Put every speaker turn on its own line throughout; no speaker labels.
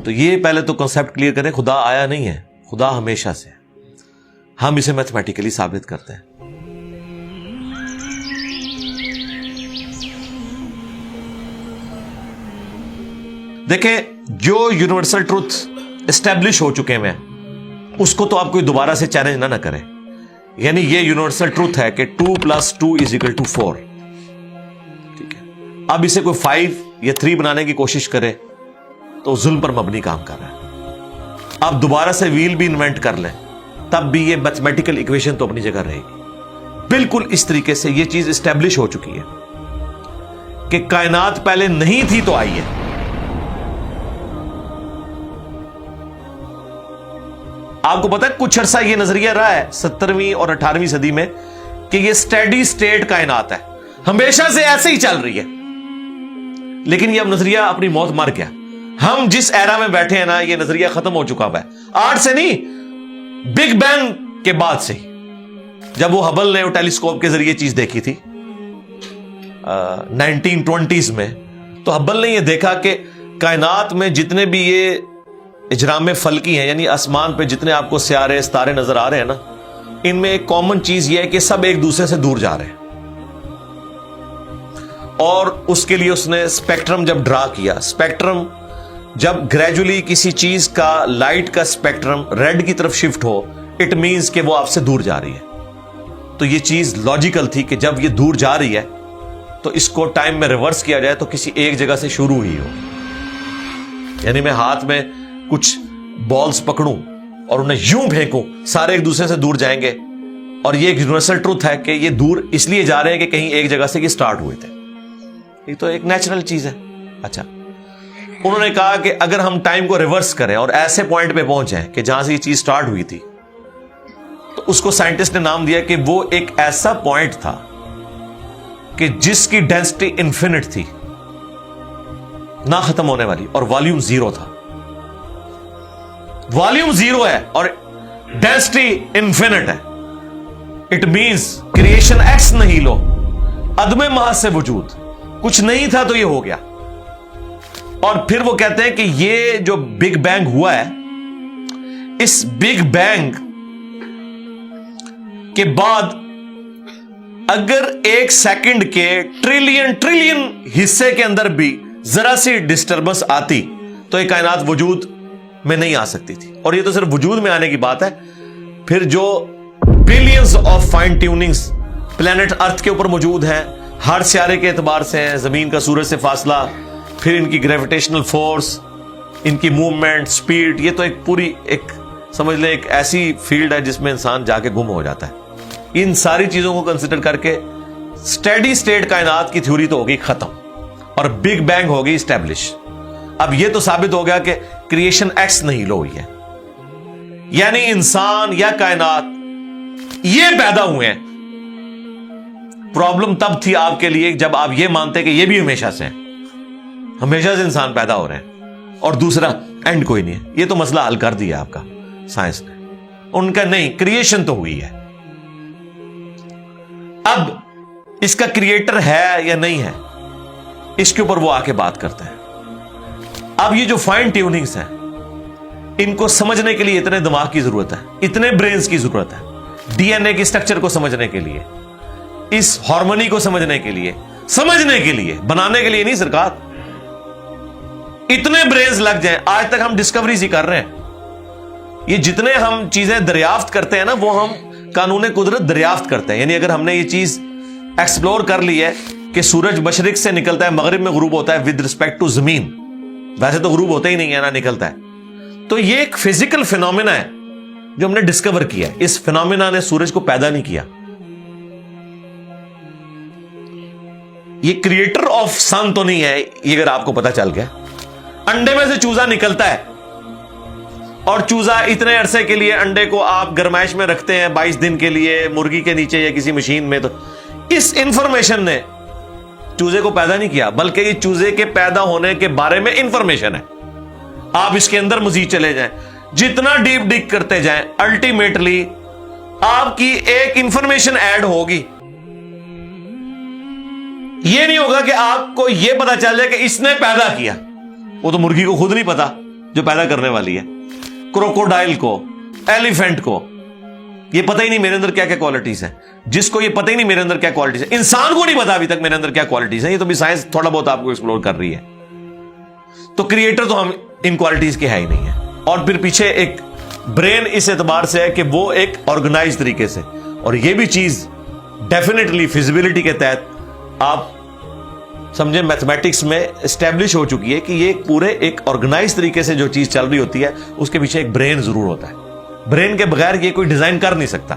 تو یہ پہلے تو کنسپٹ کلیئر کریں, خدا آیا نہیں ہے, خدا ہمیشہ سے ہے. ہم اسے میتھمیٹیکلی ثابت کرتے ہیں. دیکھیں, جو یونیورسل ٹروتھ اسٹیبلش ہو چکے ہیں اس کو تو آپ کوئی دوبارہ سے چیلنج نہ کریں. یعنی یہ یونیورسل ٹروتھ ہے کہ 2 + 2 = 4. ٹھیک ہے, اب اسے کوئی 5 یا 3 بنانے کی کوشش کرے تو ظلم پر مبنی کام کر رہا ہے. آپ دوبارہ سے ویل بھی انوینٹ کر لیں تب بھی یہ میتھمیٹیکل ایکویشن تو اپنی جگہ رہے گی. بالکل اس طریقے سے یہ چیز اسٹیبلش ہو چکی ہے کہ کائنات پہلے نہیں تھی تو آئی ہے. آپ کو پتا ہے کچھ عرصہ یہ نظریہ رہا ہے 17ویں اور 18ویں صدی میں کہ یہ سٹیڈی سٹیٹ کائنات ہے, ہمیشہ سے ایسے ہی چل رہی ہے. لیکن یہ اب نظریہ اپنی موت مر گیا. ہم جس ایرا میں بیٹھے ہیں نا, یہ نظریہ ختم ہو چکا ہے. آج سے نہیں, بگ بینگ کے بعد سے ہی, جب وہ ہبل نے وہ ٹیلیسکوپ کے ذریعے چیز دیکھی تھی 1920s میں, تو ہبل نے یہ دیکھا کہ کائنات میں جتنے بھی یہ اجرام فلکی ہیں, یعنی آسمان پہ جتنے آپ کو سیارے ستارے نظر آ رہے ہیں نا, ان میں ایک کامن چیز یہ ہے کہ سب ایک دوسرے سے دور جا رہے ہیں. اور اس کے لیے اس نے اسپیکٹرم جب ڈرا کیا, اسپیکٹرم جب گریجولی کسی چیز کا لائٹ کا اسپیکٹرم ریڈ کی طرف شفٹ ہو, اٹ مینز کہ وہ آپ سے دور جا رہی ہے. تو یہ چیز لاجیکل تھی کہ جب یہ دور جا رہی ہے تو اس کو ٹائم میں ریورس کیا جائے تو کسی ایک جگہ سے شروع ہی ہو. یعنی میں ہاتھ میں کچھ بالز پکڑوں اور انہیں یوں پھینکوں, سارے ایک دوسرے سے دور جائیں گے. اور یہ ایک یونیورسل ٹروتھ ہے کہ یہ دور اس لیے جا رہے ہیں کہ کہیں ایک جگہ سے یہ سٹارٹ ہوئے تھے. یہ تو ایک نیچرل چیز ہے. اچھا, انہوں نے کہا کہ اگر ہم ٹائم کو ریورس کریں اور ایسے پوائنٹ پہ پہنچ جائیں کہ جہاں سے یہ چیز سٹارٹ ہوئی تھی, تو اس کو سائنٹسٹ نے نام دیا کہ وہ ایک ایسا پوائنٹ تھا کہ جس کی ڈینسٹی انفینٹ تھی, نہ ختم ہونے والی, اور والیوم 0 تھا. والیوم 0 ہے اور ڈینسٹی انفینٹ ہے. اٹ مینس کریشن ایکس نہیں لو, عدم محض سے وجود, کچھ نہیں تھا تو یہ ہو گیا. اور پھر وہ کہتے ہیں کہ یہ جو بگ بینگ ہوا ہے, اس بگ بینگ کے بعد اگر 1 سیکنڈ کے ٹریلین حصے کے اندر بھی ذرا سی ڈسٹربنس آتی تو یہ کائنات وجود میں نہیں آ سکتی تھی. اور یہ تو صرف وجود میں آنے کی بات ہے, پھر جو billions of fine tunings planet earth کے اوپر موجود ہیں, ہر سیارے کے اعتبار سے ہیں, زمین کا سورج سے فاصلہ, پھر ان کی گریویٹیشنل فورس, ان کی موومنٹ, سپیڈ, یہ تو ایک پوری ایک سمجھ لیں ایک ایسی فیلڈ ہے جس میں انسان جا کے گم ہو جاتا ہے. ان ساری چیزوں کو کنسیڈر کر کے سٹیڈی سٹیٹ کائنات کی تھیوری تو ہوگی ختم اور بگ بینگ ہوگی اسٹیبلش. اب یہ تو ثابت ہو گیا کہ کریشن ایکس نہیں لو ہوئی ہے, یعنی انسان یا کائنات یہ پیدا ہوئے ہیں. پرابلم تب تھی آپ کے لیے جب آپ یہ مانتے کہ یہ بھی ہمیشہ سے ہیں, ہمیشہ سے انسان پیدا ہو رہے ہیں اور دوسرا اینڈ کوئی نہیں ہے. یہ تو مسئلہ حل کر دیا آپ کا سائنس نے. ان کا نہیں, کریشن تو ہوئی ہے. اب اس کا کریٹر ہے یا نہیں ہے, اس کے اوپر وہ آ کے بات کرتے ہیں. اب یہ جو فائن ٹیوننگز ہیں, ان کو سمجھنے کے لیے اتنے دماغ کی ضرورت ہے, اتنے برینز کی ضرورت ہے. ڈی این اے کی سٹرکچر کو سمجھنے کے لیے, اس ہارمونی کو سمجھنے کے لیے, بنانے کے لیے نہیں سرکار. اتنے برینز لگ جائیں. آج تک ہم ڈسکوریز ہی کر رہے ہیں. یہ جتنے ہم چیزیں دریافت کرتے ہیں نا, وہ ہم قانون قدرت دریافت کرتے ہیں. یعنی اگر ہم نے یہ چیز ایکسپلور کر لی ہے کہ سورج مشرق سے نکلتا ہے, مغرب میں غروب ہوتا ہے ود رسپیکٹ ٹو زمین, ویسے تو غروب ہوتا ہی نہیں ہے نا, نکلتا ہے. تو یہ ایک فزیکل فینومینا ہے جو ہم نے ڈسکور کیا ہے. اس فینومینا نے سورج کو پیدا نہیں کیا. یہ کریٹر آف سن تو نہیں ہے, یہ اگر آپ کو پتا چل گیا. انڈے میں سے چوزا نکلتا ہے اور چوزا اتنے عرصے کے لیے انڈے کو آپ گرمائش میں رکھتے ہیں 22 دن کے لیے مرغی کے نیچے یا کسی مشین میں. تو اس انفارمیشن نے چوزے کو پیدا نہیں کیا, بلکہ یہ چوزے کے پیدا ہونے کے بارے میں انفارمیشن ہے. آپ اس کے اندر مزید چلے جائیں, جتنا ڈیپ ڈگ کرتے جائیں, الٹیمیٹلی آپ کی ایک انفارمیشن ایڈ ہوگی. یہ نہیں ہوگا کہ آپ کو یہ پتا چل جائے کہ اس نے پیدا کیا. وہ تو مرغی کو خود نہیں پتا جو پیدا کرنے والی ہے. کروکوڈائل کو, ایلیفینٹ کو یہ پتہ ہی نہیں میرے اندر کیا کیا کوالٹیز ہیں. جس کو یہ پتہ ہی نہیں میرے اندر کیا کوالٹیز ہیں, انسان کو نہیں پتا ابھی تک میرے اندر کیا کوالٹیز ہیں. یہ تو بھی سائنس تھوڑا بہت آپ کو ایکسپلور کر رہی ہے. تو کریٹر تو ہم ان کوالٹیز کے ہے ہی نہیں ہے. اور پھر پیچھے ایک برین اس اعتبار سے ہے کہ وہ ایک آرگنائز طریقے سے, اور یہ بھی چیز ڈیفینیٹلی فیزیبلٹی کے تحت آپ سمجھیں میتھمیٹکس میں اسٹیبلش ہو چکی ہے کہ یہ پورے ایک آرگنائز طریقے سے جو چیز چل رہی ہوتی ہے اس کے پیچھے ایک برین ضرور ہوتا ہے. برین کے بغیر یہ کوئی ڈیزائن کر نہیں سکتا.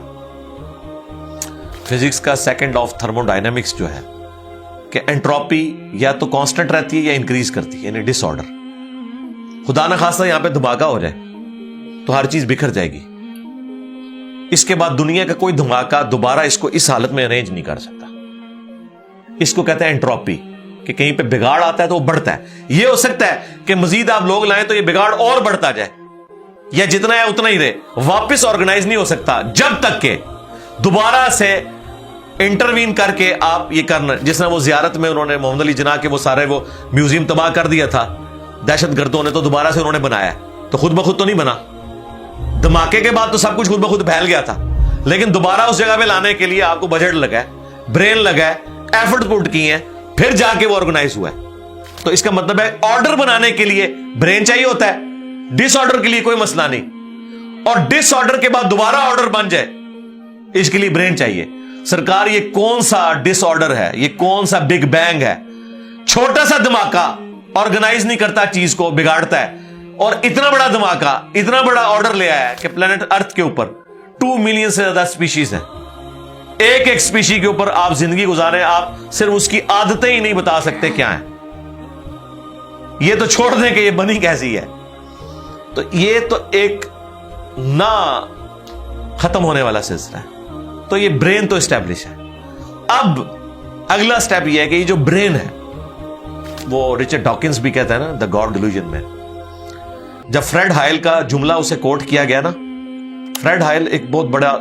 فزکس کا second law of thermo dynamics جو ہے کہ انٹروپی یا تو کانسٹنٹ رہتی ہے یا انکریز کرتی ہے, یعنی ڈس آرڈر. خدا نہ خواستہ یہاں پہ دھماکہ ہو جائے تو ہر چیز بکھر جائے گی. اس کے بعد دنیا کا کوئی دھماکہ دوبارہ اس کو اس حالت میں ارینج نہیں کر سکتا. اس کو کہتے ہیں انٹروپی, کہ کہیں پہ بگاڑ آتا ہے تو وہ بڑھتا ہے. یہ ہو سکتا ہے کہ مزید آپ لوگ لائیں تو یہ بگاڑ اور بڑھتا جائے, یا جتنا ہے اتنا ہی رہے, واپس آرگنائز نہیں ہو سکتا جب تک کہ دوبارہ سے انٹروین کر کے آپ یہ کرنا. جس طرح وہ زیارت میں انہوں نے محمد علی جناح کے وہ سارے وہ میوزیم تباہ کر دیا تھا دہشت گردوں نے, تو دوبارہ سے انہوں نے بنایا, تو خود بخود تو نہیں بنا. دھماکے کے بعد تو سب کچھ خود بخود پھیل گیا تھا, لیکن دوبارہ اس جگہ پہ لانے کے لیے آپ کو بجٹ لگا ہے, برین لگا ہے, ایفرٹ پٹ کی ہیں, پھر جا کے وہ آرگنائز ہوا ہے. تو اس کا مطلب ہے آرڈر بنانے کے لیے برین چاہیے ہوتا ہے, ڈس آرڈر کے لیے کوئی مسئلہ نہیں. اور ڈس آرڈر کے بعد دوبارہ آرڈر بن جائے اس کے لیے برین چاہیے. سرکار یہ کون سا ڈس آرڈر ہے, یہ کون سا بگ بینگ ہے؟ چھوٹا سا دھماکہ آرگنائز نہیں کرتا, چیز کو بگاڑتا ہے. اور اتنا بڑا دھماکہ, اتنا بڑا آرڈر لے آیا ہے کہ پلانٹ ارتھ کے اوپر 2 ملین سے زیادہ سپیشیز ہیں. ایک ایک سپیشی کے اوپر آپ زندگی گزارے, آپ صرف اس کی عادتیں ہی نہیں بتا سکتے کیا ہیں. یہ تو چھوڑ دیں کہ یہ بنی کیسی ہے. تو یہ تو ایک نہ ختم ہونے والا سلسلہ ہے. تو یہ برین تو اسٹیبلش ہے. اب اگلا سٹیپ یہ ہے کہ یہ جو برین ہے, وہ رچرڈ ڈاکنز بھی کہتا ہے نا دا گاڈ ڈیلوژن میں, جب فریڈ ہائل کا جملہ اسے کوٹ کیا گیا نا, فریڈ ہائل ایک بہت بڑا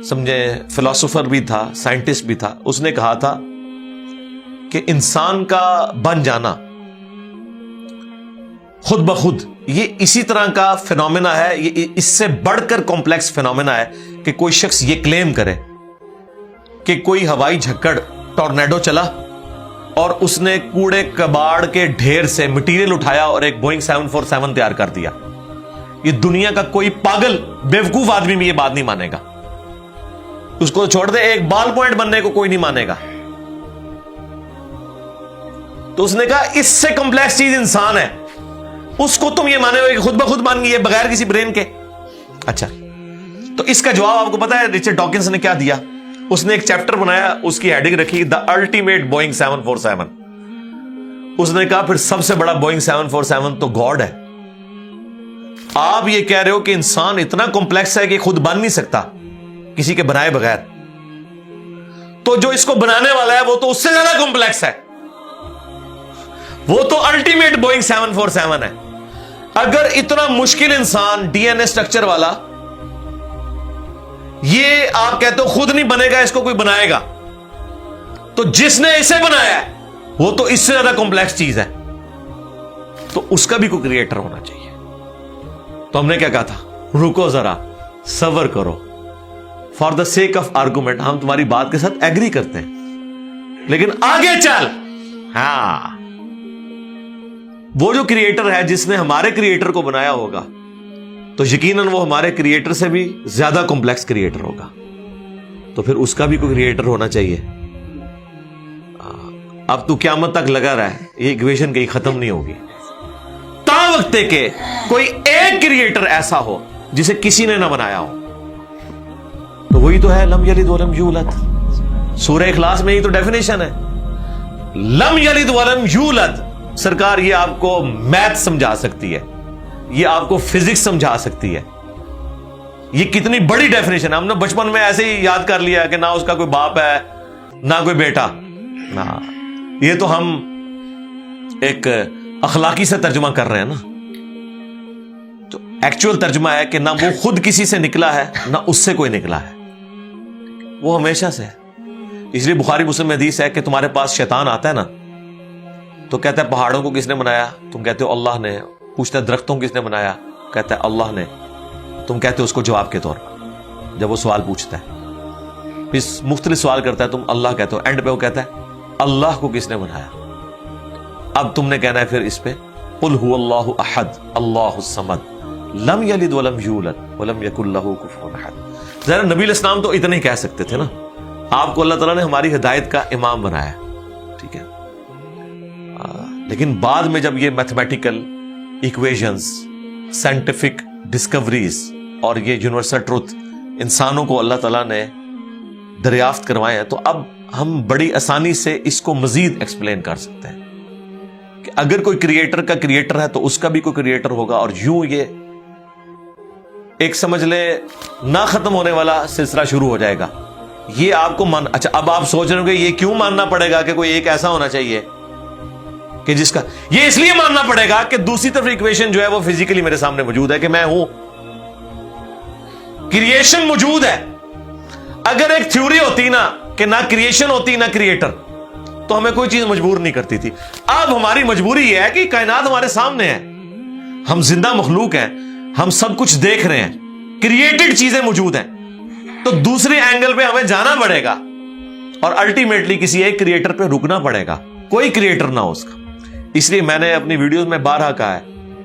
سمجھے فلاسفر بھی تھا, سائنٹسٹ بھی تھا. اس نے کہا تھا کہ انسان کا بن جانا خود بخود یہ اسی طرح کا فینومینا ہے, یہ اس سے بڑھ کر کمپلیکس فینومینا ہے کہ کوئی شخص یہ کلیم کرے کہ کوئی ہوائی جھکڑ ٹورنیڈو چلا اور اس نے کوڑے کباڑ کے ڈھیر سے مٹیریل اٹھایا اور ایک بوئنگ 747 تیار کر دیا. یہ دنیا کا کوئی پاگل بیوقوف آدمی بھی یہ بات نہیں مانے گا. اس کو چھوڑ دے, ایک بال پوائنٹ بننے کو کوئی نہیں مانے گا. تو اس نے کہا اس سے کمپلیکس چیز انسان ہے, اس کو تم یہ مانے ہو کہ خود بخود مان گئی ہے بغیر کسی برین کے. اچھا, تو اس کا جواب آپ کو پتا ہے رچرڈ ڈاکنز نے کیا دیا؟ اس نے ایک چیپٹر بنایا, اس کی ہیڈنگ رکھی دا الٹیمیٹ بوئنگ 747. اس نے کہا پھر سب سے بڑا بوئنگ 747 تو گاڈ ہے. آپ یہ کہہ رہے ہو کہ انسان اتنا کمپلیکس ہے کہ خود بن نہیں سکتا کسی کے بنائے بغیر, تو جو اس کو بنانے والا ہے وہ تو اس سے زیادہ کمپلیکس ہے, وہ تو الٹیمیٹ بوئنگ 747 ہے. اگر اتنا مشکل انسان ڈی این اے اسٹرکچر والا یہ آپ کہتے ہو خود نہیں بنے گا, اس کو کوئی بنائے گا, تو جس نے اسے بنایا ہے وہ تو اس سے زیادہ کمپلیکس چیز ہے, تو اس کا بھی کوئی کریٹر ہونا چاہیے. تو ہم نے کیا کہا تھا, رکو ذرا, صبر کرو, for the sake of argument ہم تمہاری بات کے ساتھ ایگری کرتے ہیں, لیکن آگے چل. ہاں, وہ جو کریٹر ہے جس نے ہمارے کریٹر کو بنایا ہوگا تو یقیناً وہ ہمارے کریٹر سے بھی زیادہ کمپلیکس کریٹر ہوگا, تو پھر اس کا بھی کوئی کریٹر ہونا چاہیے. اب تو قیامت تک لگا رہا ہے, یہ ایکویشن کہیں ختم نہیں ہوگی تا وقت کہ کوئی ایک کریٹر ایسا ہو جسے کسی نے نہ بنایا ہو. تو وہی تو ہے لم یلد ولم یولد. سورہ اخلاص میں ہی تو ڈیفینیشن ہے, لم یلد ولم یولد. سرکار یہ آپ کو میتھ سمجھا سکتی ہے, یہ آپ کو فزکس سمجھا سکتی ہے. یہ کتنی بڑی ڈیفینیشن ہے. ہم نے بچپن میں ایسے ہی یاد کر لیا کہ نہ اس کا کوئی باپ ہے نہ کوئی بیٹا. نہ, یہ تو ہم ایک اخلاقی سے ترجمہ کر رہے ہیں نا. تو ایکچوئل ترجمہ ہے کہ نہ وہ خود کسی سے نکلا ہے نہ اس سے کوئی نکلا ہے, وہ ہمیشہ سے ہے. اس لیے بخاری مسلم میں حدیث ہے کہ تمہارے پاس شیطان آتا ہے نا تو کہتا ہے پہاڑوں کو کس نے بنایا؟ تم کہتے ہو اللہ نے. پوچھتا ہے درختوں کس نے بنایا؟ کہتا ہے اللہ نے. تم کہتے ہو اس کو جواب کے طور پر جب وہ سوال پوچھتا ہے. پھر مختلف سوال کرتا ہے, تم اللہ کہتے ہو. اینڈ پہ وہ کہتا ہے اللہ کو کس نے بنایا؟ اب تم نے کہنا ہے پھر اس پہ قل هو اللہ احد اللہ الصمد لم یلد ولم یولد ولم یکن لہ کفوا احد. ذرا نبی علیہ السلام تو اتنا ہی کہہ سکتے تھے نا. آپ کو اللہ تعالیٰ نے ہماری ہدایت کا امام بنایا, ٹھیک ہے. لیکن بعد میں جب یہ میتھمیٹیکل ایکویشنز, سائنٹیفک ڈسکوریز اور یہ یونیورسل ٹروتھ انسانوں کو اللہ تعالیٰ نے دریافت کروائے ہیں, تو اب ہم بڑی آسانی سے اس کو مزید ایکسپلین کر سکتے ہیں کہ اگر کوئی کریٹر کا کریٹر ہے تو اس کا بھی کوئی کریٹر ہوگا. اور یوں یہ ایک سمجھ لے نہ ختم ہونے والا سلسلہ شروع ہو جائے گا. یہ آپ کو اچھا اب آپ سوچ رہے ہو کہ یہ کیوں ماننا پڑے گا کہ کوئی ایک ایسا ہونا چاہیے کہ جس کا, یہ اس لیے ماننا پڑے گا کہ دوسری طرف ایکویشن جو ہے وہ فزیکلی میرے سامنے موجود ہے کہ میں ہوں, کریشن موجود ہے. اگر ایک تھیوری ہوتی نا کہ نہ کریشن ہوتی نہ کریٹر, تو ہمیں کوئی چیز مجبور نہیں کرتی تھی. اب ہماری مجبوری یہ ہے کہ کائنات ہمارے سامنے ہے, ہم زندہ مخلوق ہیں, ہم سب کچھ دیکھ رہے ہیں, کریٹڈ چیزیں موجود ہیں, تو دوسرے اینگل پہ ہمیں جانا پڑے گا اور الٹیمیٹلی کسی ایک کریٹر پہ رکنا پڑے گا, کوئی کریٹر نہ ہو اس کا. اس لیے میں نے اپنی ویڈیوز میں بارہا کہا ہے,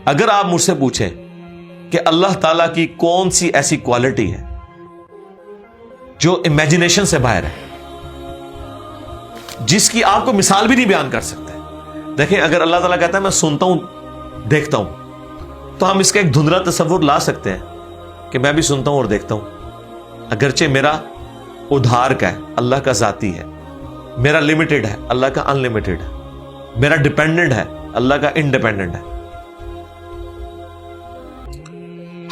اگر آپ مجھ سے پوچھیں کہ اللہ تعالیٰ کی کون سی ایسی کوالٹی ہے جو امیجنیشن سے باہر ہے, جس کی آپ کو مثال بھی نہیں بیان کر سکتے. دیکھیں اگر اللہ تعالیٰ کہتا ہے میں سنتا ہوں دیکھتا ہوں, تو ہم اس کا ایک دھندلا تصور لا سکتے ہیں کہ میں بھی سنتا ہوں اور دیکھتا ہوں, اگرچہ میرا ادھار کا ہے, اللہ کا ذاتی ہے, میرا لمیٹڈ ہے, اللہ کا ان لمیٹڈ ہے, میرا ڈیپینڈنٹ ہے, اللہ کا انڈیپینڈنٹ ہے.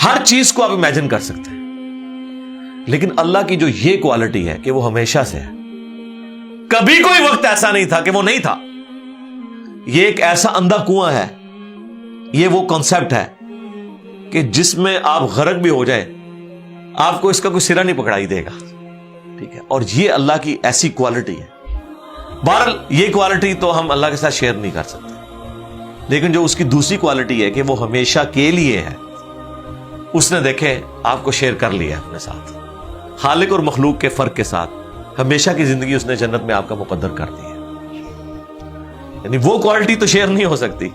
ہر چیز کو آپ امیجن کر سکتے ہیں, لیکن اللہ کی جو یہ کوالٹی ہے کہ وہ ہمیشہ سے ہے, کبھی کوئی وقت ایسا نہیں تھا کہ وہ نہیں تھا. یہ ایک ایسا اندھا کنواں ہے, یہ وہ کانسیپٹ ہے کہ جس میں آپ غرق بھی ہو جائیں آپ کو اس کا کوئی سرا نہیں پکڑائی دے گا, ٹھیک ہے. اور یہ اللہ کی ایسی کوالٹی ہے. بہرحال یہ کوالٹی تو ہم اللہ کے ساتھ شیئر نہیں کر سکتے, لیکن جو اس کی دوسری کوالٹی ہے کہ وہ ہمیشہ کے لیے ہے, اس نے دیکھے آپ کو شیئر کر لیا اپنے ساتھ, خالق اور مخلوق کے فرق کے ساتھ ہمیشہ کی زندگی اس نے جنت میں آپ کا مقدر کر دی ہے. یعنی وہ کوالٹی تو شیئر نہیں ہو سکتی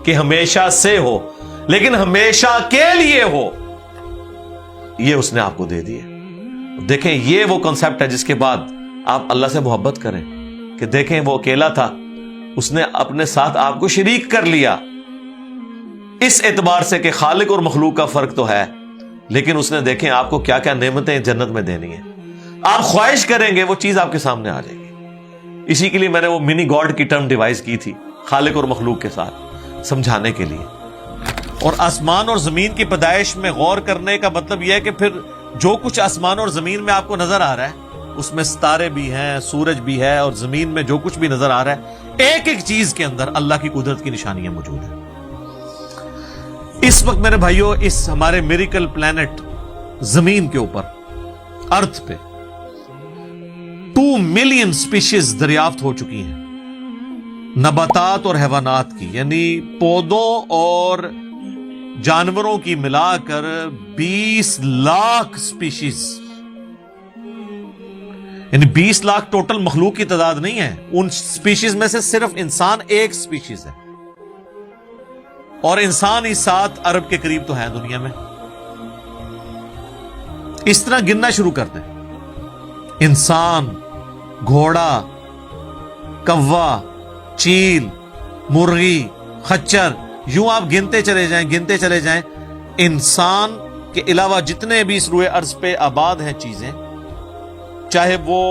کہ ہمیشہ سے ہو, لیکن ہمیشہ کے لیے ہو, یہ اس نے آپ کو دے دی ہے. دیکھیں یہ وہ کنسپٹ ہے جس کے بعد آپ اللہ سے محبت کریں کہ دیکھیں وہ اکیلا تھا, اس نے اپنے ساتھ آپ کو شریک کر لیا, اس اعتبار سے کہ خالق اور مخلوق کا فرق تو ہے, لیکن اس نے دیکھیں آپ کو کیا کیا نعمتیں جنت میں دینی ہیں. آپ خواہش کریں گے وہ چیز آپ کے سامنے آ جائے گی. اسی کے لیے میں نے وہ منی گاڈ کی ٹرم ڈیوائز کی تھی خالق اور مخلوق کے ساتھ سمجھانے کے لیے. اور آسمان اور زمین کی پیدائش میں غور کرنے کا مطلب یہ ہے کہ پھر جو کچھ آسمان اور زمین میں آپ کو نظر آ رہا ہے, اس میں ستارے بھی ہیں, سورج بھی ہے, اور زمین میں جو کچھ بھی نظر آ رہا ہے, ایک ایک چیز کے اندر اللہ کی قدرت کی نشانیاں موجود ہیں. اس وقت میرے بھائیوں اس ہمارے میریکل پلانٹ زمین کے اوپر, ارتھ پہ 2 ملین سپیشیز دریافت ہو چکی ہیں, نباتات اور حیوانات کی, یعنی پودوں اور جانوروں کی ملا کر 20 لاکھ سپیشیز, یعنی 20 لاکھ ٹوٹل مخلوق کی تعداد نہیں ہے. ان سپیشیز میں سے صرف انسان ایک سپیشیز ہے, اور انسان ہی 7 ارب کے قریب تو ہے دنیا میں. اس طرح گننا شروع کرتے ہیں, انسان, گھوڑا, کوا, چیل, مرغی, خچر, یوں آپ گنتے چلے جائیں. انسان کے علاوہ جتنے بھی اس روئے ارض پہ آباد ہیں چیزیں, چاہے وہ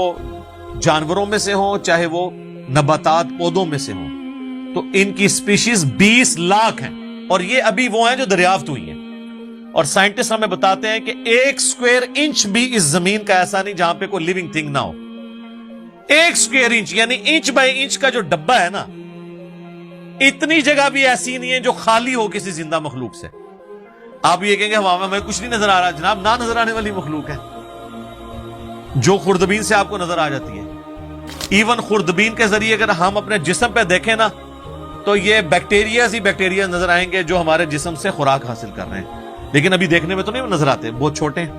جانوروں میں سے ہوں چاہے وہ نباتات پودوں میں سے ہوں, تو ان کی سپیشیز 20 لاکھ ہیں, اور یہ ابھی وہ ہیں جو دریافت ہوئی ہیں. اور سائنٹسٹ ہمیں بتاتے ہیں کہ 1 اسکوائر انچ بھی اس زمین کا ایسا نہیں جہاں پہ کوئی لیونگ تھنگ نہ ہو. 1 اسکوائر انچ یعنی انچ بائی انچ کا جو ڈبہ ہے نا, اتنی جگہ بھی ایسی نہیں ہے جو خالی ہو کسی زندہ مخلوق سے. آپ یہ کہیں گے ہوا میں کچھ نہیں نظر آ رہا, جناب نہ نظر آنے والی مخلوق ہے جو خوردبین سے آپ کو نظر آ جاتی ہے. ایون خوردبین کے ذریعے اگر ہم اپنے جسم پہ دیکھیں نا, تو یہ بیکٹیریاز ہی بیکٹیریا نظر آئیں گے جو ہمارے جسم سے خوراک حاصل کر رہے ہیں، لیکن ابھی دیکھنے میں تو نہیں نظر آتے، بہت چھوٹے ہیں،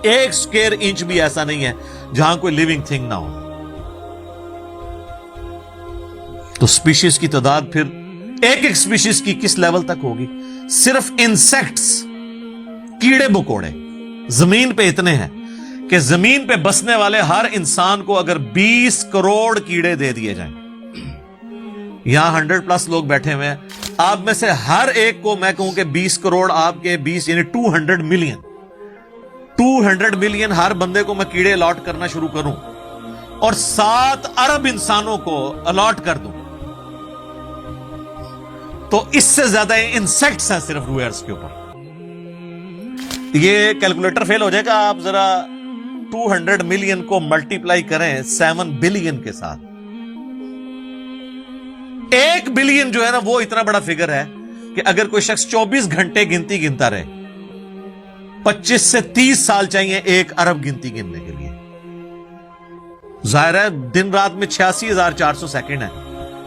1 اسکوائر انچ بھی ایسا نہیں ہے جہاں کوئی لیونگ تھنگ نہ ہو۔ تو سپیشیز کی تعداد پھر ایک ایک سپیشیز کی کس لیول تک ہوگی؟ صرف انسیکٹس، کیڑے مکوڑے زمین پہ اتنے ہیں کہ زمین پہ بسنے والے ہر انسان کو اگر 20 کروڑ کیڑے دے دیے جائیں، یہاں 100+ لوگ بیٹھے ہوئے ہیں، آپ میں سے ہر ایک کو میں کہوں کہ 20 کروڑ آپ کے 20 یعنی 200 ملین ہر بندے کو میں کیڑے الاٹ کرنا شروع کروں اور 7 ارب انسانوں کو الاٹ کر دوں، تو اس سے زیادہ انسیکٹس ہیں صرف روئے ارض کے اوپر۔ یہ کیلکولیٹر فیل ہو جائے گا، آپ ذرا 200 ملین کو ملٹیپلائی کریں 7 بلین کے ساتھ، 1 بلین جو ہے نا وہ اتنا بڑا فگر ہے کہ اگر کوئی شخص 24 گھنٹے گنتی گنتا رہے، 25 سے 30 سال چاہیے 1 ارب گنتی گننے کے لیے۔ ظاہر ہے دن رات میں 86,400 سیکنڈ ہے،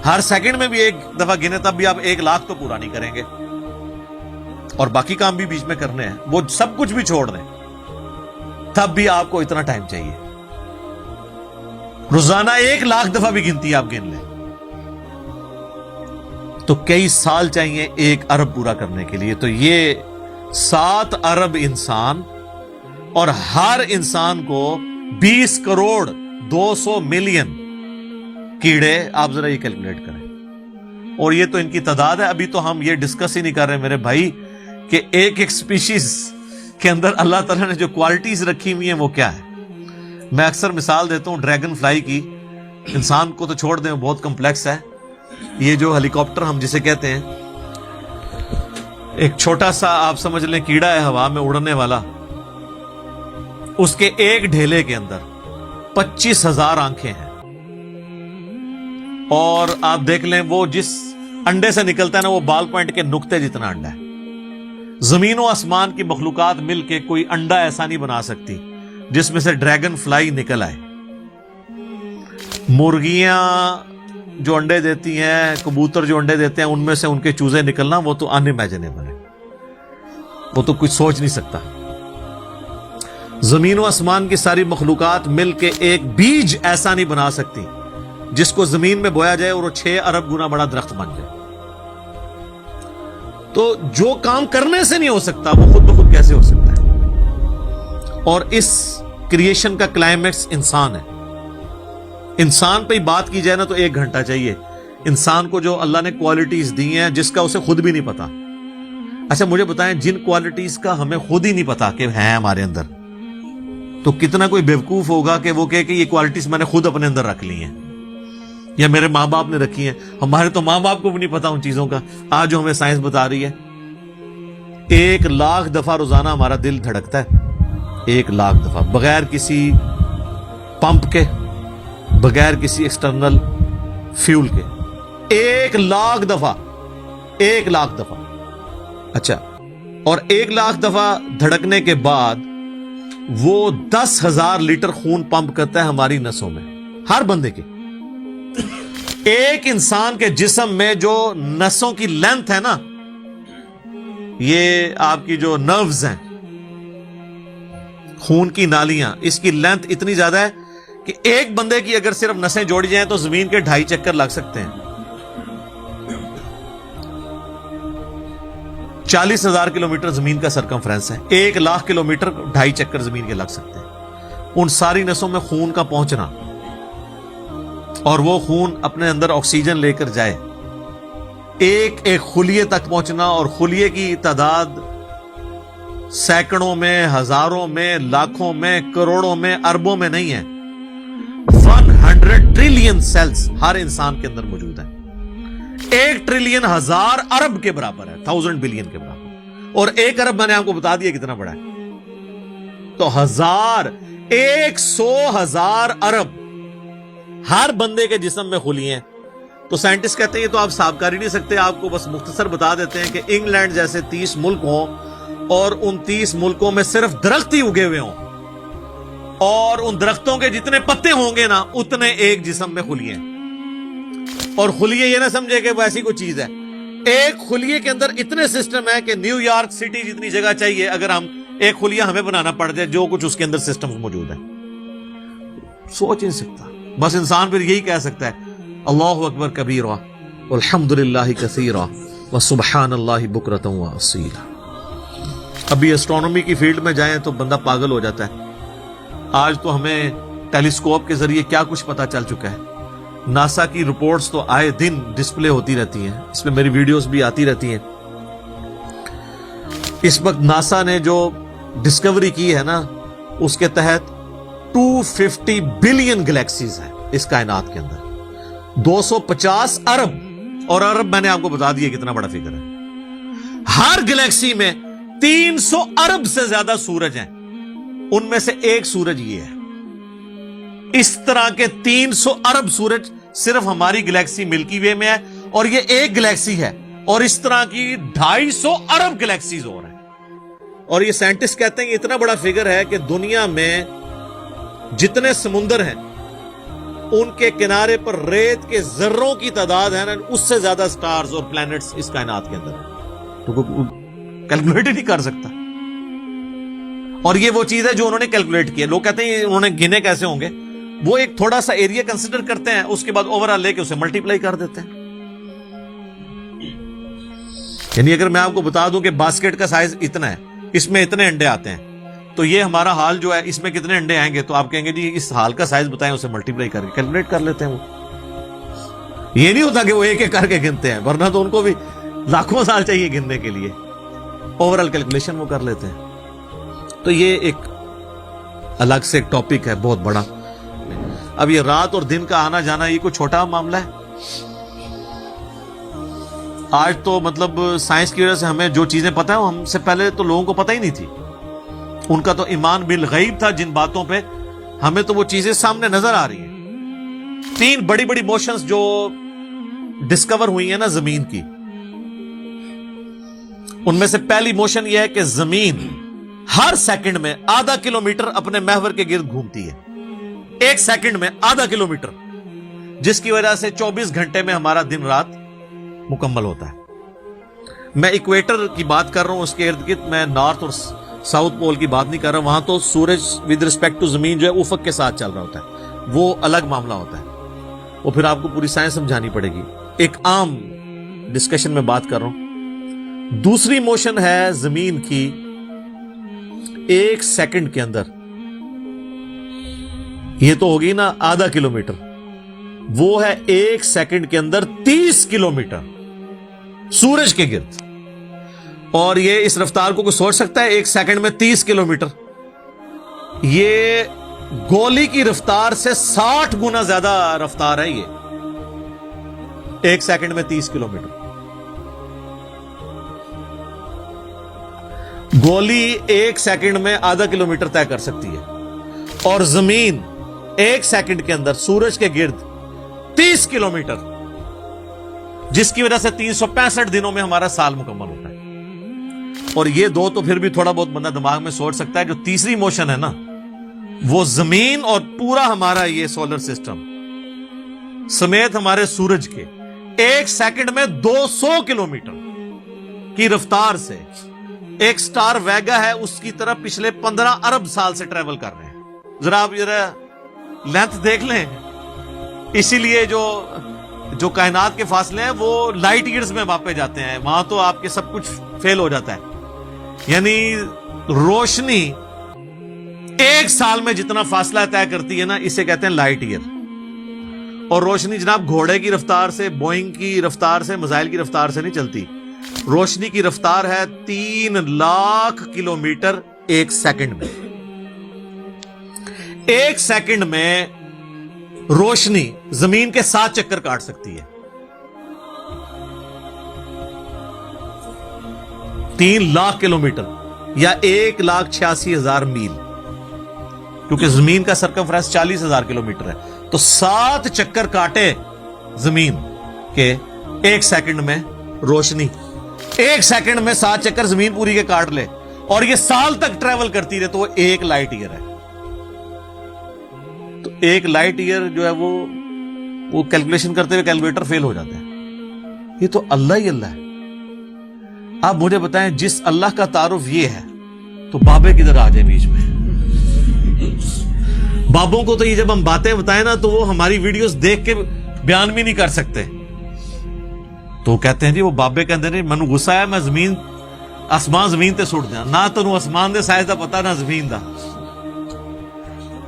ہر سیکنڈ میں بھی 1 دفعہ گنے تب بھی آپ 1 لاکھ تو پورا نہیں کریں گے، اور باقی کام بھی بیچ میں کرنے ہیں، وہ سب کچھ بھی چھوڑ دیں تب بھی آپ کو اتنا ٹائم چاہیے۔ روزانہ 1 لاکھ دفعہ بھی گنتی آپ گن لیں تو کئی سال چاہیے 1 ارب پورا کرنے کے لیے۔ تو یہ 7 ارب انسان، اور ہر انسان کو 20 کروڑ 200 ملین کیڑے، آپ ذرا یہ کیلکولیٹ کریں، اور یہ تو ان کی تعداد ہے۔ ابھی تو ہم یہ ڈسکس ہی نہیں کر رہے میرے بھائی کہ ایک ایک سپیشیز کے اندر اللہ تعالیٰ نے جو کوالٹیز رکھی ہوئی ہیں وہ کیا ہے۔ میں اکثر مثال دیتا ہوں ڈریگن فلائی کی، انسان کو تو چھوڑ دیں بہت کمپلیکس ہے، یہ جو ہیلی کاپٹر ہم جسے کہتے ہیں، ایک چھوٹا سا آپ سمجھ لیں کیڑا ہے ہوا میں اڑنے والا، اس کے ایک ڈھیلے کے اندر 25,000 آنکھیں ہیں، اور آپ دیکھ لیں وہ جس انڈے سے نکلتا ہے نا وہ بال پوائنٹ کے نقطے جتنا انڈا ہے۔ زمین و آسمان کی مخلوقات مل کے کوئی انڈا ایسا نہیں بنا سکتی جس میں سے ڈریگن فلائی نکل آئے۔ مرغیاں جو انڈے دیتی ہیں، کبوتر جو انڈے دیتے ہیں، ان میں سے ان کے چوزے نکلنا وہ تو ان امیجنیبل ہے، وہ تو کچھ سوچ نہیں سکتا۔ زمین و آسمان کی ساری مخلوقات مل کے ایک بیج ایسا نہیں بنا سکتی جس کو زمین میں بویا جائے اور وہ 6 ارب گنا بڑا درخت بن جائے۔ تو جو کام کرنے سے نہیں ہو سکتا وہ خود بخود کیسے ہو سکتا ہے؟ اور اس کریشن کا کلائمیکس انسان ہے۔ انسان پہ ہی بات کی جائے نا تو 1 گھنٹہ چاہیے۔ انسان کو جو اللہ نے کوالٹیز دی ہیں جس کا اسے خود بھی نہیں پتا۔ اچھا مجھے بتائیں، جن کوالٹیز کا ہمیں خود ہی نہیں پتا کہ ہیں ہمارے اندر، تو کتنا کوئی بیوقوف ہوگا کہ وہ کہے کہ یہ کوالٹیز میں نے خود اپنے اندر رکھ لی ہیں یا میرے ماں باپ نے رکھی ہیں۔ ہمارے تو ماں باپ کو بھی نہیں پتا ان چیزوں کا، آج جو ہمیں سائنس بتا رہی ہے۔ 1 لاکھ دفعہ روزانہ ہمارا دل دھڑکتا ہے، 1 لاکھ دفعہ، بغیر کسی پمپ کے، بغیر کسی ایکسٹرنل فیول کے، 1 لاکھ دفعہ، 1 لاکھ دفعہ۔ اچھا، اور 1 لاکھ دفعہ دھڑکنے کے بعد وہ 10,000 لیٹر خون پمپ کرتا ہے ہماری نسوں میں، ہر بندے کے۔ ایک انسان کے جسم میں جو نسوں کی لینتھ ہے نا، یہ آپ کی جو نروز ہیں، خون کی نالیاں، اس کی لینتھ اتنی زیادہ ہے کہ ایک بندے کی اگر صرف نسیں جوڑی جائیں تو زمین کے 2.5 چکر لگ سکتے ہیں۔ 40,000 کلومیٹر زمین کا سرکمفرنس ہے، 1 لاکھ کلومیٹر 2.5 چکر زمین کے لگ سکتے ہیں۔ ان ساری نسوں میں خون کا پہنچنا اور وہ خون اپنے اندر آکسیجن لے کر جائے، ایک ایک خلیے تک پہنچنا، اور خلیے کی تعداد سینکڑوں میں، ہزاروں میں، لاکھوں میں، کروڑوں میں، اربوں میں نہیں ہے۔ 100 ٹریلین سیلز ہر انسان کے اندر موجود ہیں۔ 1 ٹریلین 1000 ارب کے برابر ہے، 1000 بلین کے برابر، اور 1 ارب میں نے آپ کو بتا دیا کتنا بڑا ہے۔ تو 100,000 ارب ہر بندے کے جسم میں خلیے ہیں۔ تو سائنٹسٹ کہتے ہیں یہ تو آپ صاف کر ہی نہیں سکتے، آپ کو بس مختصر بتا دیتے ہیں کہ انگلینڈ جیسے 30 ملک ہوں اور ان 30 ملکوں میں صرف درخت ہی اگے ہوئے ہوں، اور ان درختوں کے جتنے پتے ہوں گے نا اتنے ایک جسم میں خلیے ہیں۔ اور خلیے یہ نہ سمجھے کہ وہ ایسی کوئی چیز ہے. ایک خلیے کے اندر اتنے سسٹم ہے کہ نیو یارک سٹی جتنی جگہ چاہیے اگر ہم ایک خلیہ ہمیں بنانا پڑ جائے جو کچھ اس کے اندر سسٹم موجود ہے. سوچ نہیں سکتا. بس انسان پھر یہی کہہ سکتا ہے اللہ اکبر کبیرہ والحمد للہ کثیرہ وسبحان اللہ بکرۃ واصیلا. ابھی ایسٹرونومی کی فیلڈ میں جائیں تو بندہ پاگل ہو جاتا ہے. آج تو ہمیں ٹیلیسکوپ کے ذریعے کیا کچھ پتا چل چکا ہے. ناسا کی رپورٹس تو آئے دن ڈسپلے ہوتی رہتی ہیں, اس میں میری ویڈیوز بھی آتی رہتی ہیں. اس وقت ناسا نے جو ڈسکوری کی ہے نا اس کے تحت 250 بلین گلیکسیز ہیں اس کائنات کے اندر. 250 ارب, اور ارب میں نے آپ کو بتا دیا کتنا بڑا فگر ہے. ہر گلیکسی میں 300 ارب سے زیادہ سورج ہیں, ان میں سے ایک سورج یہ ہے. اس طرح کے 300 ارب سورج صرف ہماری گلیکسی ملکی وے میں ہے, اور یہ ایک گلیکسی ہے, اور اس طرح کی 250 ارب گلیکسیز اور ہیں. اور یہ سائنٹسٹ کہتے ہیں یہ اتنا بڑا فگر ہے کہ دنیا میں جتنے سمندر ہیں ان کے کنارے پر ریت کے ذروں کی تعداد ہے نا, اس سے زیادہ سٹارز اور پلانٹس اس کائنات کے اندر ہیں. تو کیلکولیٹ ہی نہیں کر سکتا. اور یہ وہ چیز ہے جو انہوں نے کیلکولیٹ کی ہے. لوگ کہتے ہیں انہوں نے گنے کیسے ہوں گے, وہ ایک تھوڑا سا ایریا کنسیڈر کرتے ہیں, اس کے بعد اوور آل لے کے اسے ملٹیپلائی کر دیتے ہیں. یعنی اگر میں آپ کو بتا دوں کہ باسکٹ کا سائز اتنا ہے, اس میں اتنے انڈے آتے ہیں, تو یہ ہمارا حال جو ہے اس میں کتنے انڈے آئیں گے, تو آپ کہیں گے جی اس حال کا سائز بتائیں, اسے ملٹیپلائی کر کے کیلکولیٹ کر لیتے ہیں. وہ یہ نہیں ہوتا کہ وہ ایک ایک کر کے گنتے ہیں, ورنہ تو ان کو بھی لاکھوں سال چاہیے گننے کے لیے. اوور آل کیلکولیشن وہ کر لیتے ہیں. تو یہ ایک الگ سے ایک ٹاپک ہے بہت بڑا. اب یہ رات اور دن کا آنا جانا یہ کوئی چھوٹا معاملہ ہے. آج تو مطلب سائنس کی وجہ سے ہمیں جو چیزیں پتہ ہیں ہم سے پہلے تو لوگوں کو پتہ ہی نہیں تھی. ان کا تو ایمان بالغیب تھا جن باتوں پہ, ہمیں تو وہ چیزیں سامنے نظر آ رہی ہیں. 3 بڑی بڑی موشنز جو ڈسکور ہوئی ہیں نا زمین کی, ان میں سے پہلی موشن یہ ہے کہ زمین ہر سیکنڈ میں ½ کلومیٹر اپنے محور کے گرد گھومتی ہے. ایک سیکنڈ میں ½ کلومیٹر, جس کی وجہ سے 24 گھنٹے میں ہمارا دن رات مکمل ہوتا ہے. میں ایکویٹر کی بات کر رہا ہوں, اس کے ارد گرد, میں نارتھ اور ساؤتھ پول کی بات نہیں کر رہا. وہاں تو سورج ود ریسپیکٹ ٹو زمین جو ہے افق کے ساتھ چل رہا ہوتا ہے, وہ الگ معاملہ ہوتا ہے. وہ پھر آپ کو پوری سائنس سمجھانی پڑے گی. ایک عام ڈسکشن میں بات کر رہا ہوں. دوسری موشن ہے زمین کی ایک سیکنڈ کے اندر, یہ تو ہوگی نا ½ کلومیٹر, وہ ہے ایک سیکنڈ کے اندر 30 کلومیٹر سورج کے گرد. اور یہ اس رفتار کو کوئی سوچ سکتا ہے, ایک سیکنڈ میں 30 کلومیٹر؟ یہ گولی کی رفتار سے 60 گنا زیادہ رفتار ہے. یہ ایک سیکنڈ میں 30 کلومیٹر. گولی ایک سیکنڈ میں ½ کلومیٹر طے کر سکتی ہے, اور زمین ایک سیکنڈ کے اندر سورج کے گرد 30 کلومیٹر, جس کی وجہ سے 365 دنوں میں ہمارا سال مکمل ہوتا ہے. اور یہ دو تو پھر بھی تھوڑا بہت بندہ دماغ میں سوچ سکتا ہے. جو تیسری موشن ہے نا, وہ زمین اور پورا ہمارا یہ سولر سسٹم سمیت ہمارے سورج کے ایک سیکنڈ میں 200 کلومیٹر کی رفتار سے ایک سٹار ویگا ہے اس کی طرف پچھلے 15 ارب سال سے ٹریول کر رہے ہیں. ذرا آپ لینتھ دیکھ لیں. اسی لیے جو کائنات کے فاصلے ہیں وہ لائٹ ایئرز میں ماپے جاتے ہیں. وہاں تو آپ کے سب کچھ فیل ہو جاتا ہے. یعنی روشنی ایک سال میں جتنا فاصلہ طے کرتی ہے نا, اسے کہتے ہیں لائٹ ایئر. اور روشنی جناب گھوڑے کی رفتار سے, بوئنگ کی رفتار سے, میزائل کی رفتار سے نہیں چلتی. روشنی کی رفتار ہے 3 لاکھ کلومیٹر ایک سیکنڈ میں. ایک سیکنڈ میں روشنی زمین کے 7 چکر کاٹ سکتی ہے. 3 لاکھ کلومیٹر یا 1,86,000 میل, کیونکہ زمین کا سرکمفرنس 40,000 کلومیٹر ہے. تو 7 چکر کاٹے زمین کے ایک سیکنڈ میں روشنی, ایک سیکنڈ میں 7 چکر زمین پوری کے کاٹ لے, اور یہ سال تک ٹریول کرتی رہے, تو وہ 1 لائٹ ایئر ہے. تو 1 لائٹ ایئر جو ہے وہ وہ کیلکولیشن کرتے ہوئے کیلکولیٹر فیل ہو جاتا ہے. یہ تو اللہ ہی اللہ ہے. آپ مجھے بتائیں جس اللہ کا تعارف یہ ہے تو بابے کدھر آ جائیں بیچ میں؟ بابوں کو تو یہ جب ہم باتیں بتائیں نا تو وہ ہماری ویڈیوز دیکھ کے بیان بھی نہیں کر سکتے. تو وہ کہتے ہیں جی وہ بابے کے اندر مینوں غصہ ہے میں زمین آسمان زمین تے سٹ دیا نہ تینوں آسمان دے سائز دا پتا نہ زمین دا.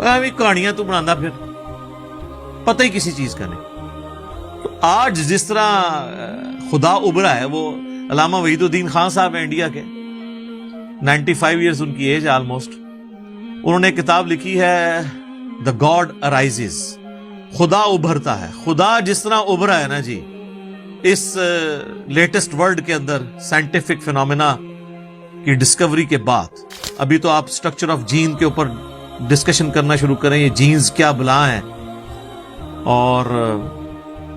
ایویں کہانیاں تو بنانا پھر پتہ ہی کسی چیز کا نہیں. تو آج جس طرح خدا ابھرا ہے, وہ علامہ وحید الدین خان صاحب ہیں انڈیا کے, 95 ایئرز ان کی ایج آلموسٹ. انہوں نے ایک کتاب لکھی ہے دا گاڈ ارائزز, خدا ابھرتا ہے. خدا جس طرح ابھرا ہے نا جی اس لیٹسٹ ورلڈ کے اندر سائنٹیفک فینومینا کی ڈسکوری کے بعد, ابھی تو آپ اسٹرکچر آف جین کے اوپر ڈسکشن کرنا شروع کریں, یہ جینز کیا بلا ہیں اور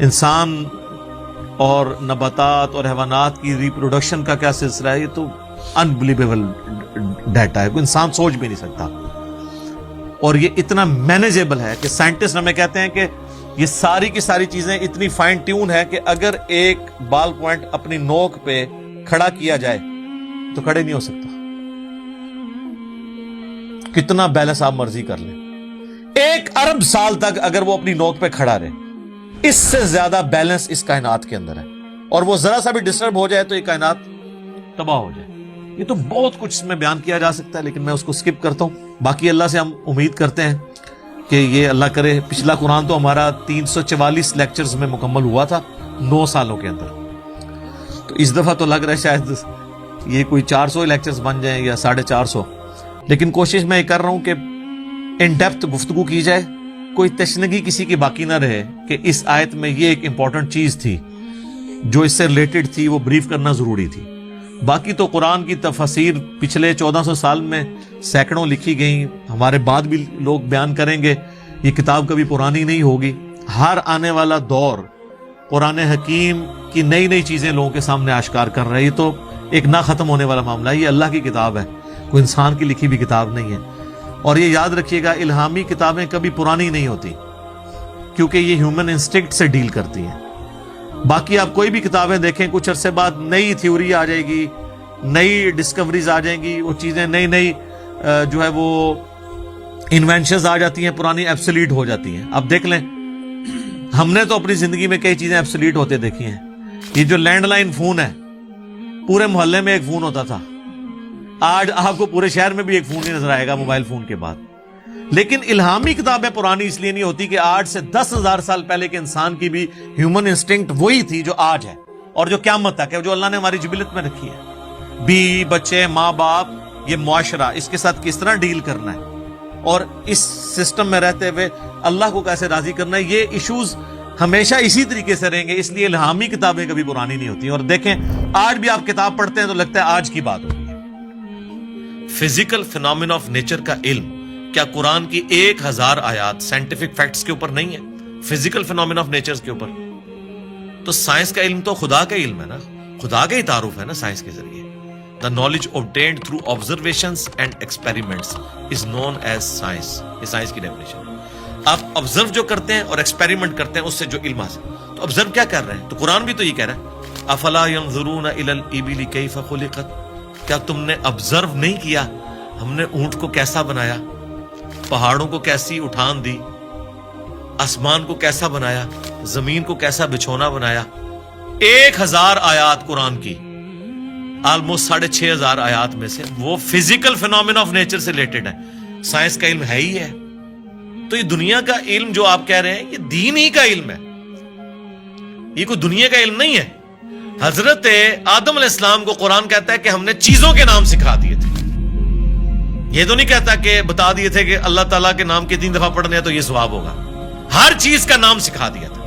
انسان اور نباتات اور حیوانات کی ریپروڈکشن کا کیا سلسلہ ہے, یہ تو انبلیویبل ڈیٹا ہے, کوئی انسان سوچ بھی نہیں سکتا. اور یہ اتنا مینیجیبل ہے کہ سائنٹسٹ ہمیں کہتے ہیں کہ یہ ساری کی ساری چیزیں اتنی فائن ٹیون ہے کہ اگر ایک بال پوائنٹ اپنی نوک پہ کھڑا کیا جائے تو کھڑے نہیں ہو سکتا. کتنا بیلنس آپ مرضی کر لیں, 1 ارب سال تک اگر وہ اپنی نوک پہ کھڑا رہے, اس سے زیادہ بیلنس اس کائنات کے اندر ہے. اور وہ ذرا سا بھی ڈسٹرب ہو جائے تو یہ کائنات تباہ ہو جائے. یہ تو بہت کچھ اس میں بیان کیا جا سکتا ہے لیکن میں اس کو سکپ کرتا ہوں. باقی اللہ سے ہم امید کرتے ہیں کہ یہ اللہ کرے. پچھلا قرآن تو ہمارا 344 لیکچرز میں مکمل ہوا تھا 9 سالوں کے اندر, تو اس دفعہ تو لگ رہا ہے شاید یہ کوئی 400 لیکچرز بن جائیں یا 450. لیکن کوشش میں یہ کر رہا ہوں کہ ان ڈیپتھ گفتگو کی جائے, کوئی تشنگی کسی کی باقی نہ رہے کہ اس آیت میں یہ ایک امپورٹنٹ چیز تھی جو اس سے ریلیٹڈ تھی, وہ بریف کرنا ضروری تھی. باقی تو قرآن کی تفاسیر پچھلے 1400 سال میں سینکڑوں لکھی گئیں, ہمارے بعد بھی لوگ بیان کریں گے. یہ کتاب کبھی پرانی نہیں ہوگی. ہر آنے والا دور قرآن حکیم کی نئی نئی چیزیں لوگوں کے سامنے آشکار کر رہے. یہ تو ایک نہ ختم ہونے والا معاملہ ہے. یہ اللہ کی کتاب ہے, کوئی انسان کی لکھی بھی کتاب نہیں ہے. اور یہ یاد رکھیے گا, الہامی کتابیں کبھی پرانی نہیں ہوتی کیونکہ یہ ہیومن انسٹنکٹ سے ڈیل کرتی ہیں. باقی آپ کوئی بھی کتابیں دیکھیں, کچھ عرصے بعد نئی تھیوری آ جائے گی, نئی ڈسکوریز آ جائیں گی, وہ چیزیں نئی جو ہے وہ انوینشنز آ جاتی ہیں, پرانی ایبسلیٹ ہو جاتی ہیں. اب دیکھ لیں, ہم نے تو اپنی زندگی میں کئی چیزیں ایبسلیٹ ہوتے دیکھی ہیں. یہ جو لینڈ لائن فون ہے, پورے محلے میں ایک فون ہوتا تھا, آج آپ کو پورے شہر میں بھی ایک فون ہی نظر آئے گا موبائل فون کے بعد. لیکن الہامی کتابیں پرانی اس لیے نہیں ہوتی کہ آج سے 10,000 سال پہلے کے انسان کی بھی ہیومن انسٹنکٹ وہی تھی جو آج ہے اور جو قیامت تک ہے, جو اللہ نے ہماری جبلت میں رکھی ہے. بیوی بچے ماں باپ, یہ معاشرہ, اس کے ساتھ کس طرح ڈیل کرنا ہے اور اس سسٹم میں رہتے ہوئے اللہ کو کیسے راضی کرنا ہے, یہ ایشوز ہمیشہ اسی طریقے سے رہیں گے. اس لیے الہامی کتابیں کبھی پرانی نہیں ہوتی. اور دیکھیں آج بھی آپ کتاب پڑھتے ہیں تو لگتا ہے آج کی بات ہوگی. فزیکل فینومینا آف نیچر کا علم, کیا قرآن کی 1000 آیات سائنٹیفک فیکٹس کے اوپر نہیں ہے, فزیکل فینومینا آف نیچر کے اوپر؟ تو سائنس کا علم تو خدا کا علم ہے نا, خدا کا ہی تعارف ہے نا سائنس کے ذریعے. The knowledge obtained through observations and experiments is known as science. یہ سائنس کی ڈیفینیشن ہے. آپ آبزرو جو کرتے ہیں اور ایکسپیریمنٹ کرتے ہیں اس سے جو علم حاصل, تو آبزرو کیا کر رہے ہیں؟ تو قرآن بھی تو یہ کہہ رہا ہے افلا ينظرون الى الابل كيف خلقت. کیا تم نے آبزرو نہیں کیا ہم نے اونٹ کو کیسا بنایا, پہاڑوں کو کیسی اٹھان دی, آسمان کو کیسا بنایا, زمین کو کیسا بچھونا بنایا. 1000 آیات قرآن کی, آلموسٹ 6500 آیات میں سے وہ فزیکل فینومینا آف نیچر سے ریلیٹڈ ہے. سائنس کا علم ہے ہی ہے. تو یہ دنیا کا علم جو آپ کہہ رہے ہیں یہ دین ہی کا علم ہے, یہ کوئی دنیا کا علم نہیں ہے. حضرت آدم علیہ السلام کو قرآن کہتا ہے کہ ہم نے چیزوں کے نام سکھا دیے تھے. یہ تو نہیں کہتا کہ بتا دیے تھے کہ اللہ تعالیٰ کے نام کے 3 دفعہ پڑھنے ہیں تو یہ ثواب ہوگا. ہر چیز کا نام سکھا دیا تھا.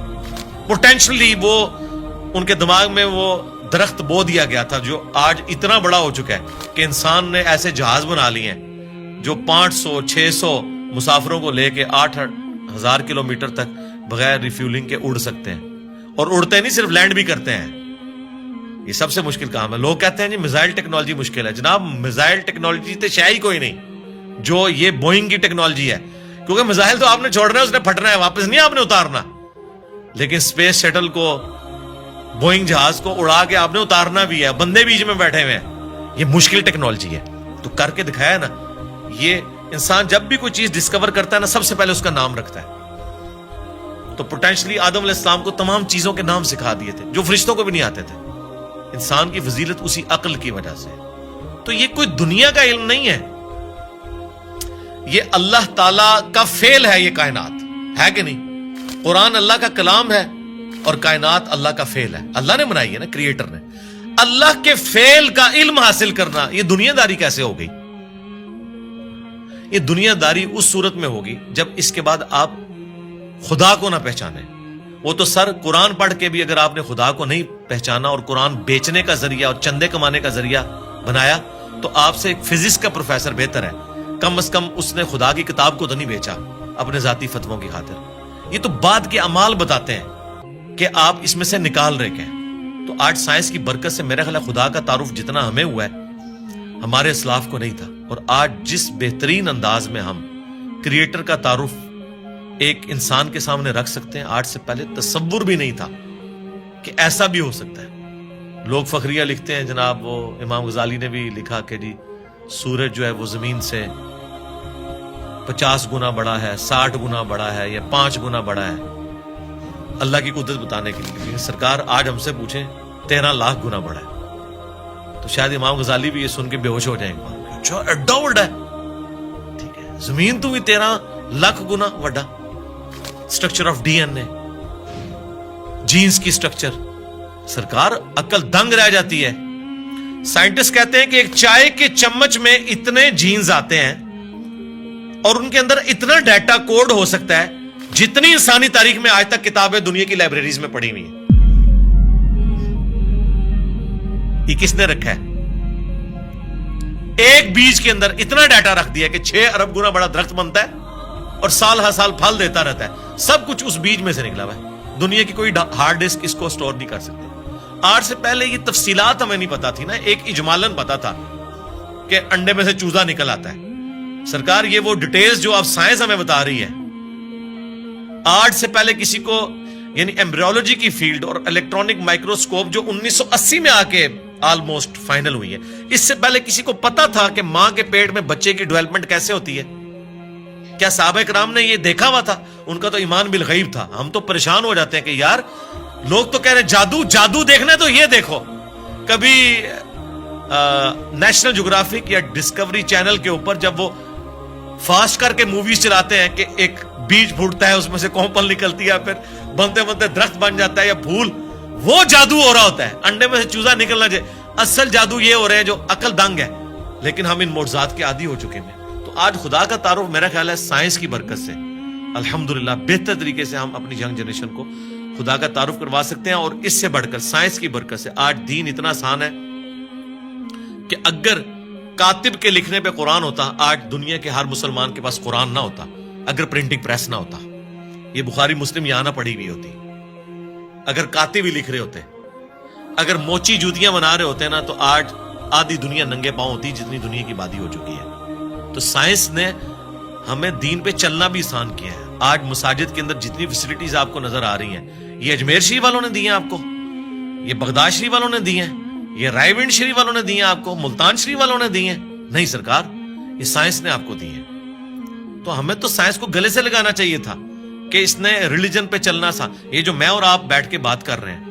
پوٹینشلی وہ ان کے دماغ میں وہ درخت بو دیا گیا تھا جو آج اتنا بڑا ہو چکا ہے کہ انسان نے ایسے جہاز بنا لیے ہیں جو 500-600 مسافروں کو لے کے 8,000 کلومیٹر تک بغیر ریفیولنگ کے اڑ سکتے ہیں. اور اڑتے نہیں, صرف لینڈ بھی کرتے ہیں. یہ سب سے مشکل کام ہے. لوگ کہتے ہیں جی میزائل ٹیکنالوجی مشکل ہے. جناب میزائل ٹیکنالوجی تو شاید ہی کوئی نہیں جو یہ بوئنگ کی ٹیکنالوجی ہے, کیونکہ میزائل تو آپ نے چھوڑنا ہے, اس نے پھٹنا ہے, واپس نہیں آپ نے اتارنا. لیکن اسپیس شٹل کو بوئنگ جہاز کو اڑا کے آپ نے اتارنا بھی ہے, بندے بیچ میں بیٹھے ہوئے ہیں, یہ مشکل ٹیکنالوجی ہے. تو کر کے دکھایا نا. یہ انسان جب بھی کوئی چیز ڈسکور کرتا ہے نا, سب سے پہلے اس کا نام رکھتا ہے. تو پوٹینشلی آدم علیہ السلام کو تمام چیزوں کے نام سکھا دیے تھے جو فرشتوں کو بھی نہیں آتے تھے. انسان کی فضیلت اسی عقل کی وجہ سے. تو یہ کوئی دنیا کا علم نہیں ہے, یہ اللہ تعالی کا فعل ہے. یہ کائنات ہے کہ نہیں؟ قرآن اللہ کا کلام ہے اور کائنات اللہ کا فعل ہے. اللہ نے بنائی ہے نا, کریٹر نے. اللہ کے فعل کا علم حاصل کرنا, یہ دنیا داری کیسے ہو گئی؟ یہ دنیا داری اس صورت میں ہوگی جب اس کے بعد آپ خدا کو نہ پہچانے. وہ تو سر قرآن پڑھ کے بھی اگر آپ نے خدا کو نہیں پہچانا اور قرآن بیچنے کا ذریعہ اور چندے کمانے کا ذریعہ بنایا تو آپ سے ایک فزکس کا پروفیسر بہتر ہے. کم از کم اس نے خدا کی کتاب کو تو نہیں بیچا اپنے ذاتی فتووں کی خاطر. یہ تو بعد کے اعمال بتاتے ہیں کہ آپ اس میں سے نکال رہے ہیں. تو آج سائنس کی برکت سے میرا خیال ہے خدا کا تعارف جتنا ہمیں ہوا ہے ہمارے اسلاف کو نہیں تھا. اور آج جس بہترین انداز میں ہم کریٹر کا تعارف ایک انسان کے سامنے رکھ سکتے ہیں, آج سے پہلے تصور بھی نہیں تھا کہ ایسا بھی ہو سکتا ہے. لوگ فخریہ لکھتے ہیں جناب, وہ امام غزالی نے بھی لکھا کہ جی سورج جو ہے وہ زمین سے 50 گنا بڑا ہے, 60 گنا بڑا ہے, یا 5 گنا بڑا ہے. اللہ کی قدرت بتانے کے لیے. سرکار آج ہم سے پوچھیں 13 لاکھ گنا بڑا ہے تو شاید امام غزالی بھی یہ سن کے بے ہوش ہو جائیں گے. اچھا ایڈا بڑا ہے, ٹھیک ہے, زمین تو بھی 13 لاکھ گنا بڑا. Structure of D N A, genes کی سٹرکچر, سرکار عقل دنگ رہ جاتی ہے. سائنٹسٹ کہتے ہیں کہ ایک چائے کے چمچ میں اتنے جینز آتے ہیں اور ان کے اندر اتنا ڈیٹا کوڈ ہو سکتا ہے جتنی انسانی تاریخ میں آج تک کتابیں دنیا کی لائبریریز میں پڑھی ہوئی ہیں. یہ کس نے رکھا ہے؟ ایک بیج کے اندر اتنا ڈیٹا رکھ دیا کہ 6 ارب گنا بڑا درخت بنتا ہے اور سال ہر سال پھل دیتا رہتا ہے. سب کچھ اس بیج میں سے نکلا ہوا ہے. دنیا کی کوئی ہارڈ ڈسک اس کو سٹور نہیں کر سکتی. آج سے پہلے یہ تفصیلات ہمیں نہیں پتا تھی نا, ایک اجمالاً پتا تھا کہ انڈے میں سے چوزا نکل آتا ہے. سرکار یہ وہ ڈیٹیلز جو اب سائنس ہمیں بتا رہی ہے, آج سے پہلے کسی کو, یعنی ایمبریولوجی کی فیلڈ اور الیکٹرانک مائکروسکوپ جو 1980 میں آ کے آلموسٹ فائنل ہوئی ہے, اس سے پہلے کسی کو پتا تھا کہ ماں کے پیٹ میں بچے کی ڈیولپمنٹ کیسے ہوتی ہے؟ کیا صحابہ کرام نے یہ دیکھا ہوا تھا؟ ان کا تو ایمان بالغیب تھا. ہم تو پریشان ہو جاتے ہیں کہ یار لوگ تو کہہ رہے جادو جادو دیکھنا ہے تو یہ دیکھو. کبھی نیشنل جغرافک یا ڈسکوری چینل کے اوپر جب وہ فاسٹ کر کے موویز چلاتے ہیں کہ ایک بیج پھوٹتا ہے, اس میں سے کومپل نکلتی ہے, پھر بنتے بنتے درخت بن جاتا ہے یا پھول, وہ جادو ہو رہا ہوتا ہے. انڈے میں سے چوزا نکلنا چاہیے. اصل جادو یہ ہو رہے ہیں جو عقل دنگ ہے, لیکن ہم ان معجزات کے عادی ہو چکے ہیں. تو آج خدا کا تعارف میرا خیال ہے سائنس کی برکت سے الحمدللہ بہتر طریقے سے ہم اپنی ینگ جنریشن کو خدا کا تعارف کروا سکتے ہیں. اور اس سے بڑھ کر سائنس کی برکت سے آج دین اتنا آسان ہے کہ اگر کاتب کے لکھنے پہ قرآن ہوتا, آج دنیا کے ہر مسلمان کے پاس قرآن نہ ہوتا. اگر پرنٹنگ پریس نہ ہوتا, یہ بخاری مسلم یہاں نہ پڑھی ہوئی ہوتی. اگر کاتب ہی لکھ رہے ہوتے, اگر موچی جوتیاں بنا رہے ہوتے نا, تو آج آدھی دنیا ننگے پاؤں ہوتی جتنی دنیا کی آبادی ہو چکی ہے. تو سائنس نے ہمیں دین پہ چلنا بھی آسان کیا ہے. آج مساجد کے اندر جتنی فیسلٹیز آپ کو نظر آ رہی ہیں, یہ اجمیر شریف والوں نے دی ہیں آپ کو, یہ بغداد شریف والوں نے دی ہیں, یہ رائے ونڈ شریف والوں نے دی ہیں آپ کو, ملتان شریف والوں نے دی ہیں. نہیں سرکار, یہ سائنس نے آپ کو دی ہیں. تو ہمیں تو سائنس کو گلے سے لگانا چاہیے تھا کہ اس نے ریلیجن پہ چلنا تھا. یہ جو میں اور آپ بیٹھ کے بات کر رہے ہیں,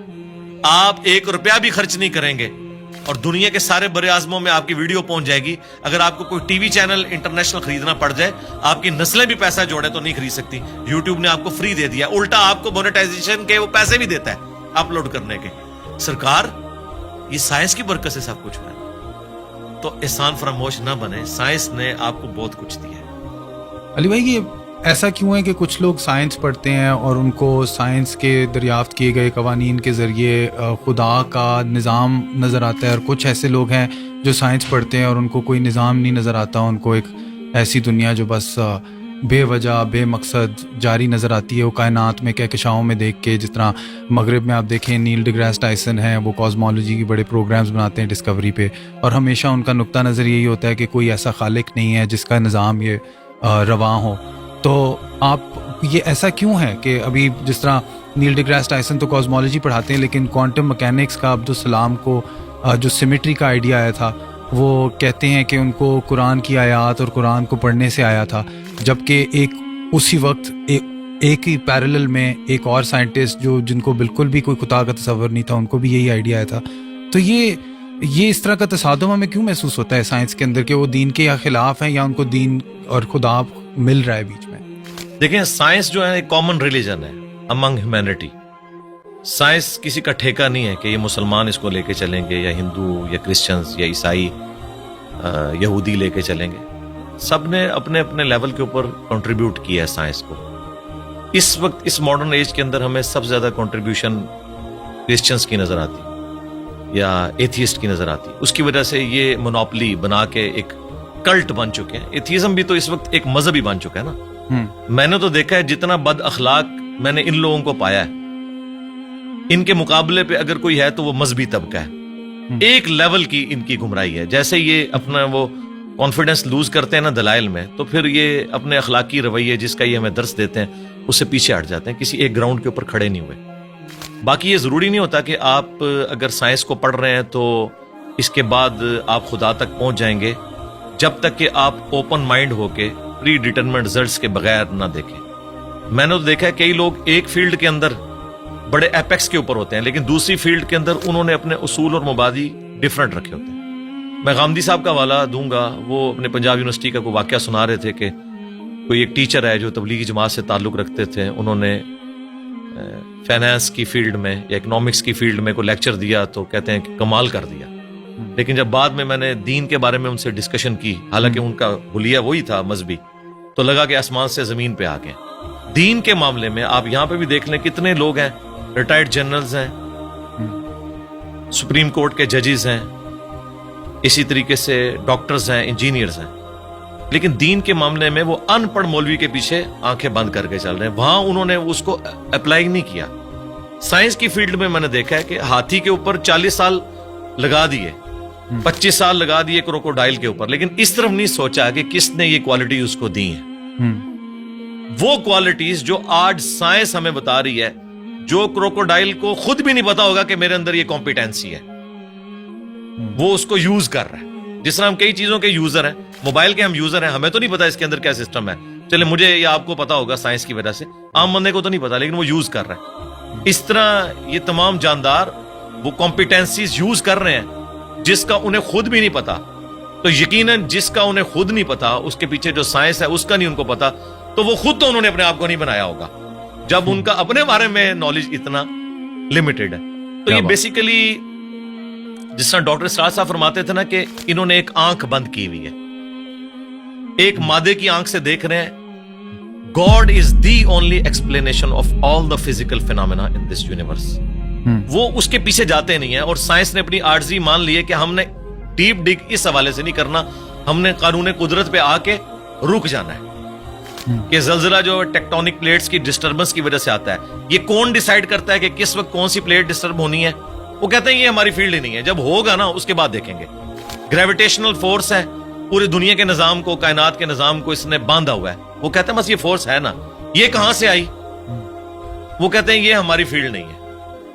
آپ 1 روپیہ بھی خرچ نہیں کریں گے اور دنیا کے سارے بڑے اعظموں میں آپ کی ویڈیو پہنچ جائے گی. اگر آپ کو کوئی ٹی وی چینل انٹرنیشنل خریدنا پڑ جائے, آپ کی نسلیں بھی پیسہ جوڑے تو نہیں خرید سکتی. یوٹیوب نے آپ کو فری دے دیا, الٹا آپ کو مونیٹائزیشن کے وہ پیسے بھی دیتا ہے اپلوڈ کرنے کے. سرکار یہ سائنس کی برکت سے سب کچھ ہوا ہے. تو احسان فراموش نہ بنے, سائنس نے آپ کو بہت کچھ دیا ہے.
علی بھائی, یہ ایسا کیوں ہے کہ کچھ لوگ سائنس پڑھتے ہیں اور ان کو سائنس کے دریافت کیے گئے قوانین کے ذریعے خدا کا نظام نظر آتا ہے, اور کچھ ایسے لوگ ہیں جو سائنس پڑھتے ہیں اور ان کو کوئی نظام نہیں نظر آتا, ان کو ایک ایسی دنیا جو بس بے وجہ بے مقصد جاری نظر آتی ہے. وہ کائنات میں کہکشاؤں میں دیکھ کے, جس طرح مغرب میں آپ دیکھیں نیل ڈیگریس ٹائسن ہیں, وہ کاسمولوجی کی بڑے پروگرامز بناتے ہیں ڈسکوری پہ, اور ہمیشہ ان کا نقطہ نظر یہی ہوتا ہے کہ کوئی ایسا خالق نہیں ہے جس کا نظام یہ رواں ہو. تو آپ یہ ایسا کیوں ہے کہ ابھی جس طرح نیل ڈیگراس ٹائسن تو کاسمولوجی پڑھاتے ہیں, لیکن کوانٹم مکینکس کا عبدالسلام کو جو سیمیٹری کا آئیڈیا آیا تھا, وہ کہتے ہیں کہ ان کو قرآن کی آیات اور قرآن کو پڑھنے سے آیا تھا, جبکہ ایک اسی وقت ایک ہی پیرلل میں ایک اور سائنٹسٹ جن کو بالکل بھی کوئی خدا کا تصور نہیں تھا, ان کو بھی یہی آئیڈیا آیا تھا. تو یہ اس طرح کا تصادم ہمیں کیوں محسوس ہوتا ہے سائنس کے اندر, کہ وہ دین کے یا خلاف ہیں یا ان کو دین اور خدا مل رہا ہے بیچ میں؟
دیکھیں, سائنس جو ہے ایک کامن ریلیجن ہے امنگ ہیومینٹی. سائنس کسی کا ٹھیکہ نہیں ہے کہ یہ مسلمان اس کو لے کے چلیں گے یا ہندو یا کرسچنز یا عیسائی یہودی لے کے چلیں گے. سب نے اپنے اپنے لیول کے اوپر کنٹریبیوٹ کیا ہے سائنس کو. اس وقت اس ماڈرن ایج کے اندر ہمیں سب سے زیادہ کنٹریبیوشن کرسچنز کی نظر آتی یا ایتھیسٹ کی نظر آتی. اس کی وجہ سے یہ مونوپلی بنا کے ایک کلٹ بن چکے ہیں. ایتھیزم بھی تو اس وقت ایک مذہب ہی بن چکا ہے نا. میں نے تو دیکھا ہے جتنا بد اخلاق میں نے ان لوگوں کو پایا ہے, ان کے مقابلے پہ اگر کوئی ہے تو وہ مذہبی طبقہ ہے. ایک لیول کی ان کی گمراہی ہے. جیسے یہ اپنا وہ کانفیڈنس لوز کرتے ہیں نا دلائل میں, تو پھر یہ اپنے اخلاقی رویے جس کا یہ ہمیں درس دیتے ہیں اس سے پیچھے ہٹ جاتے ہیں, کسی ایک گراؤنڈ کے اوپر کھڑے نہیں ہوئے. باقی یہ ضروری نہیں ہوتا کہ آپ اگر سائنس کو پڑھ رہے ہیں تو اس کے بعد آپ خدا تک پہنچ جائیں گے, جب تک کہ آپ اوپن مائنڈ ہو کے پری ڈیٹرمنٹ رزلٹس کے بغیر نہ دیکھیں. میں نے تو دیکھا ہے کئی لوگ ایک فیلڈ کے اندر بڑے ایپیکس کے اوپر ہوتے ہیں, لیکن دوسری فیلڈ کے اندر انہوں نے اپنے اصول اور مبادی ڈیفرنٹ رکھے ہوتے ہیں. میں غامدی صاحب کا حوالہ دوں گا, وہ اپنے پنجاب یونیورسٹی کا کوئی واقعہ سنا رہے تھے کہ کوئی ایک ٹیچر ہے جو تبلیغی جماعت سے تعلق رکھتے تھے, انہوں نے فائنانس کی فیلڈ میں یا اکنامکس کی فیلڈ میں کوئی لیکچر دیا تو کہتے ہیں کہ کمال کر دیا. لیکن جب بعد میں نے دین کے بارے میں ان سے ڈسکشن کی, حالانکہ ان کا حلیہ وہی تھا مذہبی, تو لگا کہ آسمان سے زمین پہ آ گئے. دین کے معاملے میں آپ یہاں پہ بھی دیکھ لیں کتنے لوگ ہیں, ریٹائرڈ جنرلز ہیں, سپریم کورٹ کے ججز ہیں, اسی طریقے سے ڈاکٹرز ہیں, انجینئرز ہیں, لیکن دین کے معاملے میں وہ ان پڑھ مولوی کے پیچھے آنکھیں بند کر کے چل رہے ہیں. وہاں انہوں نے اس کو اپلائی نہیں کیا. سائنس کی فیلڈ میں میں نے دیکھا ہے کہ ہاتھی کے اوپر 40 سال لگا دیے, 25 سال لگا دیے کروکوڈائل کے اوپر, لیکن اس طرف نہیں سوچا کہ کس نے یہ کوالٹی اس کو دی ہیں. وہ کوالٹیز جو آج سائنس ہمیں بتا رہی ہے, جو کروکوڈائل کو خود بھی نہیں پتا ہوگا کہ میرے اندر یہ کمپیٹنسی ہے, وہ اس کو یوز کر رہا ہے. جس طرح ہم کئی چیزوں کے یوزر ہیں, موبائل کے ہم یوزر ہیں, ہمیں تو نہیں پتا اس کے اندر کیا سسٹم ہے, چلے مجھے یا آپ کو پتا ہوگا سائنس کی وجہ سے, عام بندے کو تو نہیں پتا, لیکن وہ یوز کر رہا ہے. اس طرح یہ تمام جاندار وہ کمپیٹنسیز یوز کر رہے ہیں جس کا انہیں خود بھی نہیں پتا. تو یقیناً جس کا انہیں خود نہیں پتا, اس کے پیچھے جو سائنس ہے اس کا نہیں ان کو پتا, تو وہ خود تو انہوں نے اپنے آپ کو نہیں بنایا ہوگا جب ان کا اپنے بارے میں نالج اتنا لمیٹڈ ہے. تو یہ بیسیکلی جس طرح ڈاکٹر اسرار صاحب فرماتے تھے نا کہ انہوں نے ایک آنکھ بند کی ہوئی ہے, ایک مادے کی آنکھ سے دیکھ رہے ہیں. God is the only explanation of all the physical phenomena in this universe. وہ اس کے پیچھے جاتے نہیں ہیں, اور سائنس نے اپنی عاجزی مان لی ہے کہ ہم نے ڈیپ ڈگ اس حوالے سے نہیں کرنا, ہم نے قانون قدرت پہ آ کے رک جانا ہے. کہ زلزلہ جو ٹیکٹونک پلیٹس کی ڈسٹربنس کی وجہ سے آتا ہے, یہ کون ڈیسائیڈ کرتا ہے کہ کس وقت کون سی پلیٹ ڈسٹرب ہونی ہے؟ وہ کہتے ہیں یہ ہماری فیلڈ ہی نہیں ہے, جب ہوگا نا اس کے بعد دیکھیں گے. گریویٹیشنل فورس ہے, پوری دنیا کے نظام کو, کائنات کے نظام کو اس نے باندھا ہوا ہے. وہ کہتے ہیں بس یہ فورس ہے نا, یہ کہاں سے آئی؟ وہ کہتے ہیں یہ ہماری فیلڈ نہیں ہے,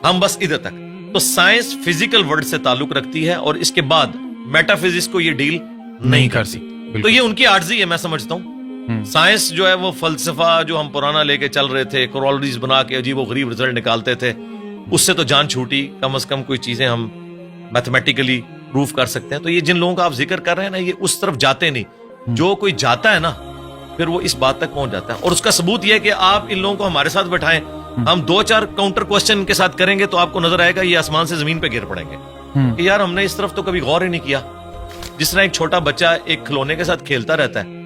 ہم بس ادھر تک. تو سائنس فزیکل ورلڈ سے تعلق رکھتی ہے, اور اس کے بعد میٹا فزکس کو یہ ڈیل نہیں کرتی. تو یہ ان کی عاجزی ہے, میں سمجھتا ہوں. سائنس جو ہے وہ فلسفہ جو ہم پرانا لے کے چل رہے تھے, کورولریز بنا کے عجیب و غریب رزلٹ نکالتے تھے, اس سے تو جان چھوٹی. کم از کم کوئی چیزیں ہم میتھمیٹیکلی پروف کر سکتے ہیں. تو یہ جن لوگوں کا آپ ذکر کر رہے ہیں نا, یہ اس طرف جاتے نہیں. جو کوئی جاتا ہے نا پھر وہ اس بات تک پہنچ جاتا ہے. اور اس کا ثبوت یہ ہے کہ آپ ان لوگوں کو ہمارے ساتھ بٹھائیں, ہم 2-4 کاؤنٹر کوسچن کے ساتھ کریں گے تو آپ کو نظر آئے گا یہ آسمان سے زمین پہ گر پڑیں گے کہ یار ہم نے اس طرف تو کبھی غور ہی نہیں کیا. جس طرح ایک چھوٹا بچہ ایک کھلونے کے ساتھ کھیلتا رہتا ہے,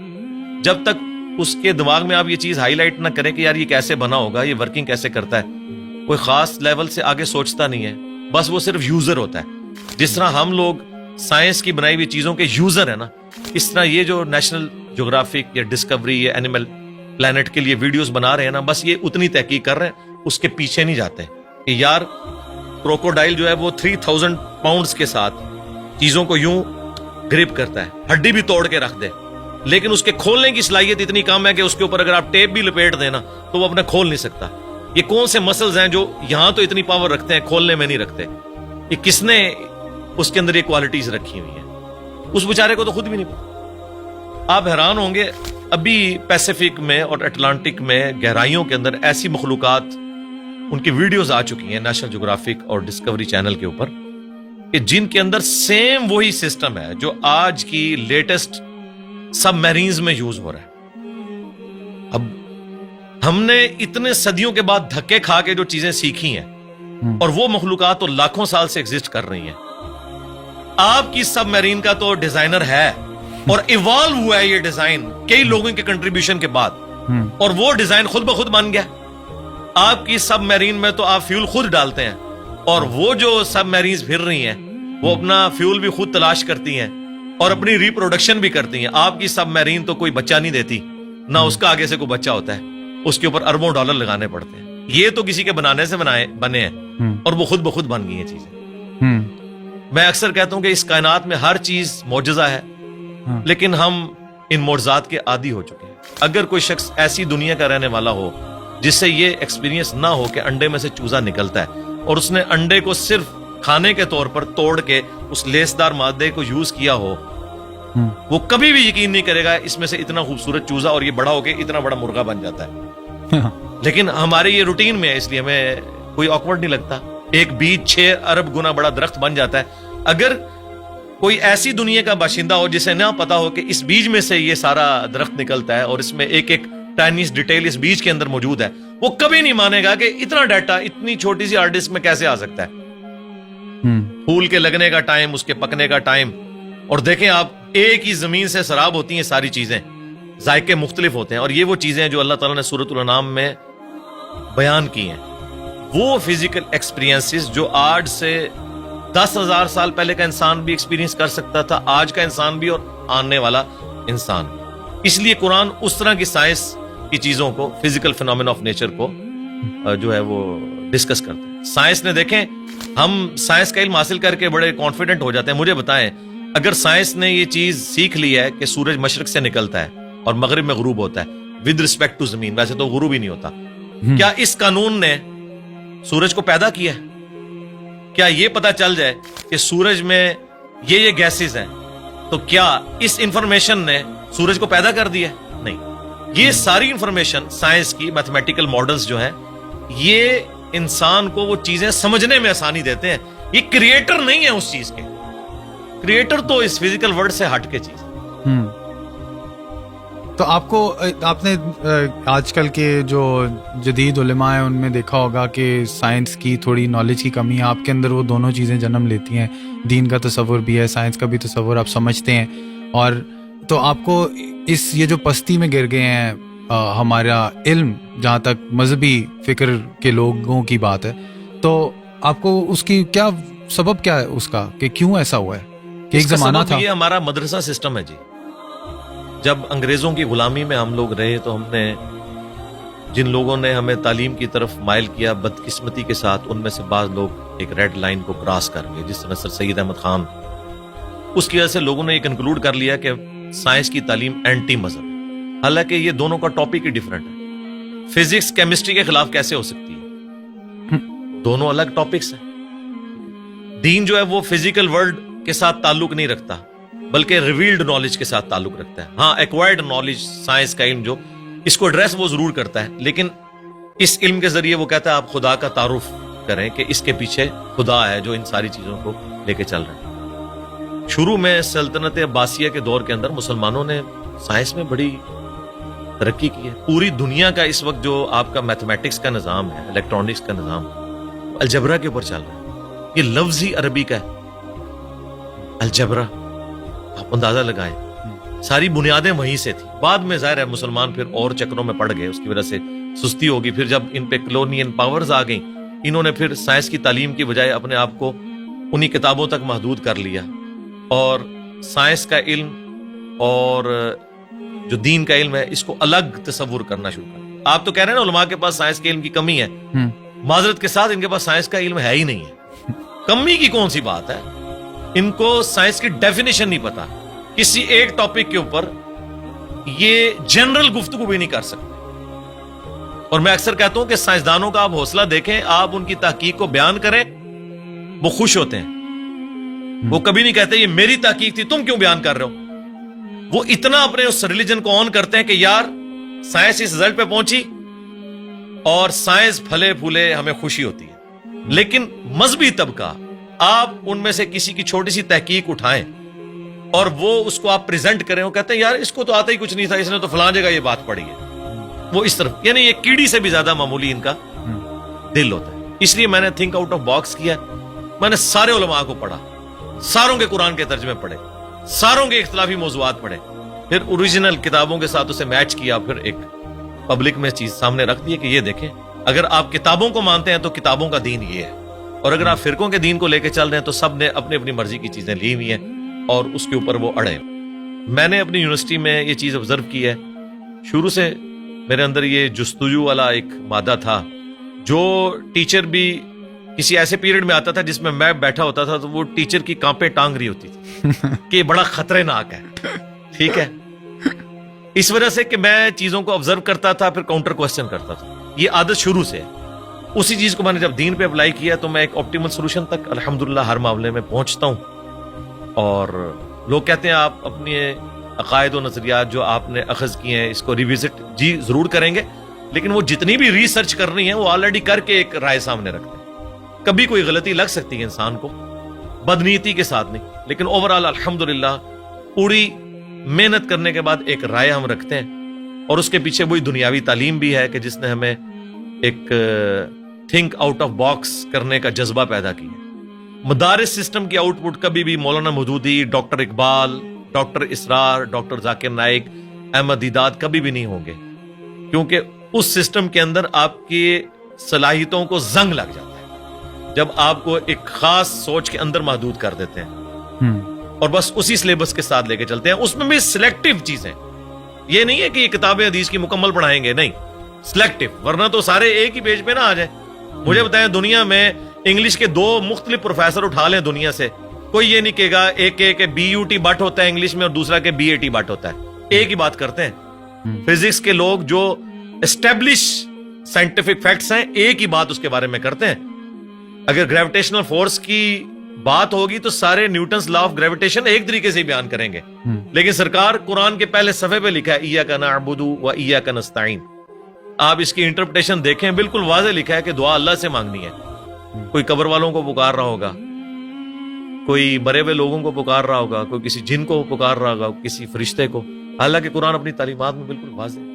جب تک اس کے دماغ میں آپ یہ چیز ہائی لائٹ نہ کریں کہ یار یہ کیسے بنا ہوگا, یہ ورکنگ کیسے کرتا ہے, کوئی خاص لیول سے آگے سوچتا نہیں ہے, بس وہ صرف یوزر ہوتا ہے. جس طرح ہم لوگ سائنس کی بنائی ہوئی چیزوں کے یوزر ہیں نا, اس طرح یہ جو نیشنل جغرافک یا ڈسکوری یا اینیمل پلانٹ کے لیے ویڈیوز بنا رہے ہیں نا, بس یہ اتنی تحقیق کر رہے ہیں, اس کے پیچھے نہیں جاتے کہ یار کروکوڈائل جو ہے وہ 3000 پاؤنڈز کے ساتھ چیزوں کو یوں گرپ کرتا ہے, ہڈی بھی توڑ کے رکھ دے, لیکن اس کے کھولنے کی صلاحیت اتنی کم ہے کہ اس کے اوپر اگر آپ ٹیپ بھی لپیٹ دینا تو وہ اپنا کھول نہیں سکتا. یہ کون سے مسلز ہیں جو یہاں تو اتنی پاور رکھتے ہیں, کھولنے میں نہیں رکھتے؟ یہ کس نے اس کے اندر یہ کوالٹیز رکھی ہوئی ہیں؟ اس بیچارے کو تو خود بھی نہیں پتا. آپ حیران ہوں گے, ابھی پیسیفک میں اور اٹلانٹک میں گہرائیوں کے اندر ایسی مخلوقات, ان کی ویڈیوز آ چکی ہیں نیشنل جغرافک اور ڈسکوری چینل کے اوپر, کہ جن کے اندر سیم وہی سسٹم ہے جو آج کی لیٹسٹ سب میرینز میں یوز ہو رہا ہے. اب ہم نے اتنے صدیوں کے بعد دھکے کھا کے جو چیزیں سیکھی ہیں, اور وہ مخلوقات تو لاکھوں سال سے ایگزسٹ کر رہی ہیں. آپ کی سب میرین کا تو ڈیزائنر ہے, اور ایوالو ہوا ہے یہ ڈیزائن کئی لوگوں کے کنٹریبیوشن کے بعد, اور وہ ڈیزائن خود بخود بن گیا. آپ کی سب میرین میں تو آپ فیول خود ڈالتے ہیں, اور وہ جو سب میرینز پھر رہی ہیں وہ اپنا فیول بھی خود تلاش کرتی ہیں اور اپنی ریپروڈکشن بھی کرتی ہیں. آپ کی سب میرین تو کوئی بچہ نہیں دیتی, نہ اس کا آگے سے کوئی بچہ ہوتا ہے, اس کے اوپر اربوں ڈالر لگانے پڑتے ہیں. یہ تو کسی کے بنانے سے بنے ہیں, اور وہ خود بخود بن گئی ہیں چیزیں. میں اکثر کہتا ہوں کہ اس کائنات میں ہر چیز معجزہ ہے, لیکن ہم ان معجزات کے عادی ہو چکے ہیں. اگر کوئی شخص ایسی دنیا کا رہنے والا ہو جس سے یہ ایکسپیرینس نہ ہو کہ انڈے میں سے چوزا نکلتا ہے, اور اس نے انڈے کو صرف کھانے کے طور پر توڑ کے اس لیسدار مادے کو یوز کیا ہو, وہ کبھی بھی یقین نہیں کرے گا اس میں سے اتنا خوبصورت چوزا اور یہ بڑا ہو کے اتنا بڑا مرغا بن جاتا ہے. لیکن ہمارے یہ روٹین میں ہے, اس لیے ہمیں کوئی آکورڈ نہیں لگتا. ایک بیج 6 ارب گنا بڑا درخت بن جاتا ہے. اگر کوئی ایسی دنیا کا باشندہ ہو جسے نہ پتا ہو کہ اس بیج میں سے یہ سارا درخت نکلتا ہے اور اس میں ایک ایک ٹائنیس ڈیٹیل اس بیج کے اندر موجود ہے, وہ کبھی نہیں مانے گا کہ اتنا ڈیٹا اتنی چھوٹی سی ہارڈ ڈسک میں کیسے آ سکتا ہے. پھول کے لگنے کا ٹائم, اس کے پکنے کا ٹائم, اور دیکھیں آپ ایک ہی زمین سے سراب ہوتی ہیں ساری چیزیں, ذائقے مختلف ہوتے ہیں, اور یہ وہ چیزیں جو اللہ تعالیٰ نے سورۃ الانعام میں بیان کی ہیں, وہ فزیکل ایکسپیرینسز جو آج سے 10,000 سال پہلے کا انسان بھی ایکسپیرینس کر سکتا تھا, آج کا انسان بھی اور آنے والا انسان. اس لیے قرآن اس طرح کی سائنس کی چیزوں کو, فزیکل فینومینا آف نیچر کو جو ہے وہ ڈسکس کرتا ہے. سائنس نے, دیکھیں ہم سائنس کا علم حاصل کر کے بڑے کانفیڈنٹ ہو جاتے ہیں. مجھے بتائیں, اگر سائنس نے یہ چیز سیکھ لی ہے کہ سورج مشرق سے نکلتا ہے اور مغرب میں غروب ہوتا ہے ود رسپیکٹ ٹو زمین, ویسے تو غروب ہی نہیں ہوتا, کیا اس قانون نے سورج کو پیدا کیا ہے؟ کیا یہ پتا چل جائے کہ سورج میں یہ گیسز ہیں, تو کیا اس انفارمیشن نے سورج کو پیدا کر دیا؟ نہیں. یہ ساری انفارمیشن سائنس کی, میتھمیٹیکل ماڈلز جو ہیں, یہ انسان کو وہ چیزیں سمجھنے میں آسانی دیتے ہیں. یہ کریٹر نہیں ہے اس چیز کے, کریٹر تو اس فزیکل ورلڈ سے ہٹ کے چیز.
تو آپ نے آج کل کے جو جدید علماء ہیں ان میں دیکھا ہوگا کہ سائنس کی تھوڑی نالج کی کمی ہے. آپ کے اندر وہ دونوں چیزیں جنم لیتی ہیں, دین کا تصور بھی ہے, سائنس کا بھی تصور آپ سمجھتے ہیں. اور تو آپ کو یہ جو پستی میں گر گئے ہیں ہمارا علم, جہاں تک مذہبی فکر کے لوگوں کی بات ہے, تو آپ کو اس کی کیا سبب کیا ہے اس کا, کہ کیوں ایسا ہوا ہے؟ کہ ایک زمانہ تھا,
یہ ہمارا مدرسہ سسٹم ہے جی. جب انگریزوں کی غلامی میں ہم لوگ رہے تو ہم نے, جن لوگوں نے ہمیں تعلیم کی طرف مائل کیا, بدقسمتی کے ساتھ ان میں سے بعض لوگ ایک ریڈ لائن کو کراس کر گئے, جس طرح سر سید احمد خان. اس کی وجہ سے لوگوں نے یہ کنکلوڈ کر لیا کہ سائنس کی تعلیم اینٹی مذہب, حالانکہ یہ دونوں کا ٹاپک ہی ڈیفرنٹ ہے. فزکس کیمسٹری کے خلاف کیسے ہو سکتی ہے؟ دونوں الگ ٹاپکس ہیں. دین جو ہے وہ فزیکل ورلڈ کے ساتھ تعلق نہیں رکھتا, بلکہ ریویلڈ نالج کے ساتھ تعلق رکھتا ہے. ہاں, ایکوائرڈ نالج, سائنس کا علم جو اس کو ایڈریس وہ ضرور کرتا ہے, لیکن اس علم کے ذریعے وہ کہتا ہے آپ خدا کا تعارف کریں کہ اس کے پیچھے خدا ہے جو ان ساری چیزوں کو لے کے چل رہے ہیں. شروع میں سلطنت عباسیہ کے دور کے اندر مسلمانوں نے سائنس میں بڑی ترقی کی ہے. پوری دنیا کا اس وقت جو آپ کا میتھمیٹکس کا نظام ہے, الیکٹرانکس کا نظام, الجبرا کے اوپر چل رہا ہے. یہ لفظ ہی عربی کا ہے, الجبرا. آپ اندازہ لگائیں, ساری بنیادیں وہیں سے تھی. بعد میں ظاہر ہے مسلمان پھر اور چکروں میں پڑ گئے, اس کی وجہ سے سستی ہوگی. پھر جب ان پہ کلونین پاورز آ گئیں, انہوں نے پھر سائنس کی تعلیم کی بجائے اپنے آپ کو انہی کتابوں تک محدود کر لیا, اور سائنس کا علم اور جو دین کا علم ہے اس کو الگ تصور کرنا شروع کر. آپ تو کہہ رہے ہیں نا علماء کے پاس سائنس کے علم کی کمی ہے, معذرت کے ساتھ ان کے پاس سائنس کا علم ہے ہی نہیں ہے. کمی کی کون سی بات ہے, ان کو سائنس کی ڈیفینیشن نہیں پتا. کسی ایک ٹاپک کے اوپر یہ جنرل گفتگو بھی نہیں کر سکتے. اور میں اکثر کہتا ہوں کہ سائنسدانوں کا آپ حوصلہ دیکھیں, آپ ان کی تحقیق کو بیان کریں, وہ خوش ہوتے ہیں. وہ کبھی نہیں کہتے یہ میری تحقیق تھی, تم کیوں بیان کر رہے ہو. وہ اتنا اپنے اس ریلیجن کو آن کرتے ہیں کہ یار سائنس اس رزلٹ پہ پہنچی اور سائنس پھلے پھولے, ہمیں خوشی ہوتی ہے. لیکن مذہبی طبقہ, آپ ان میں سے کسی کی چھوٹی سی تحقیق اٹھائیں اور وہ اس کو آپ پریزنٹ کریں, وہ کہتے ہیں یار اس کو تو آتا ہی کچھ نہیں تھا, اس نے تو فلاں جگہ یہ بات پڑھی ہے. وہ اس طرف, یعنی یہ کیڑی سے بھی زیادہ معمولی ان کا دل ہوتا ہے. اس لیے میں نے تھنک آؤٹ آف باکس کیا. میں نے سارے علماء کو پڑھا, ساروں کے قرآن کے ترجمے پڑھے, ساروں کے اختلافی موضوعات پڑھے, پھر اوریجنل کتابوں کے ساتھ اسے میچ کیا, پھر ایک پبلک میں چیز سامنے رکھ دی کہ یہ دیکھیں, اگر آپ کتابوں کو مانتے ہیں تو کتابوں کا دین یہ ہے, اور اگر آپ فرقوں کے دین کو لے کے چل رہے ہیں تو سب نے اپنی اپنی مرضی کی چیزیں لی ہوئی ہیں اور اس کے اوپر وہ اڑے. میں نے اپنی یونیورسٹی میں یہ چیز آبزرو کی ہے, شروع سے میرے اندر یہ جستجو والا ایک مادہ تھا. جو ٹیچر بھی کسی ایسے پیریڈ میں آتا تھا جس میں بیٹھا ہوتا تھا تو وہ ٹیچر کی کانپیں ٹانگ رہی ہوتی تھی کہ یہ بڑا خطرناک ہے. ٹھیک ہے, اس وجہ سے کہ میں چیزوں کو آبزرو کرتا تھا, پھر کاؤنٹر کوسچن کرتا تھا. یہ عادت شروع سے ہے. اسی چیز کو میں نے جب دین پہ اپلائی کیا تو میں ایک آپٹیمل سولوشن تک الحمدللہ ہر معاملے میں پہنچتا ہوں. اور لوگ کہتے ہیں آپ اپنے عقائد و نظریات جو آپ نے اخذ کیے ہیں اس کو ریوزٹ جی ضرور کریں گے, لیکن وہ جتنی بھی ریسرچ کرنی ہے وہ آلریڈی کر کے ایک رائے سامنے رکھتے ہیں. کبھی کوئی غلطی لگ سکتی ہے انسان کو, بدنیتی کے ساتھ نہیں, لیکن اوورآل الحمدللہ پوری محنت کرنے کے بعد ایک رائے ہم رکھتے ہیں. اور اس کے پیچھے وہی دنیاوی تعلیم بھی ہے کہ جس نے ہمیں ایک تھنک آؤٹ آف باکس کرنے کا جذبہ پیدا کیا. مدارس سسٹم کی آؤٹ پٹ کبھی بھی مولانا مودودی, ڈاکٹر اقبال, ڈاکٹر اسرار, ڈاکٹر ذاکر نائک, احمد دیدات کبھی بھی نہیں ہوں گے, کیونکہ اس سسٹم کے اندر آپ کی صلاحیتوں کو زنگ لگ جاتا ہے جب آپ کو ایک خاص سوچ کے اندر محدود کر دیتے ہیں اور بس اسی سلیبس کے ساتھ لے کے چلتے ہیں. اس میں بھی سلیکٹو چیزیں, یہ نہیں ہے کہ یہ کتابیں حدیث کی مکمل پڑھائیں گے, نہیں, سلیکٹو, ورنہ تو سارے ایک ہی پیج پہ نہ آ جائیں. مجھے بتائیں دنیا میں انگلش کے 2 مختلف پروفیسر اٹھا لیں دنیا سے, کوئی یہ نہیں کہے گا ایک کہ بی یو ٹی بٹ ہوتا ہے انگلش میں اور دوسرا کہ بی اے ٹی بٹ ہوتا ہے. ایک ہی بات کرتے ہیں. فزکس کے لوگ جو اسٹیبلش سائنٹیفک فیکٹس ہیں ایک ہی بات اس کے بارے میں کرتے ہیں. اگر گریویٹیشنل فورس کی بات ہوگی تو سارے نیوٹنز لا آف گریویٹیشن ایک طریقے سے بیان کریں گے, لیکن سرکار قرآن کے پہلے صفحے پہ لکھا ہے ایاک نعبد و ایاک نستعین. آپ اس کی انٹرپریٹیشن دیکھیں, بالکل واضح لکھا ہے کہ دعا اللہ سے مانگنی ہے. کوئی قبر والوں کو پکار رہا ہوگا, کوئی مرے ہوئے لوگوں کو پکار رہا ہوگا, کوئی کسی جن کو پکار رہا ہوگا, کسی فرشتے کو, حالانکہ قرآن اپنی تعلیمات میں بالکل واضح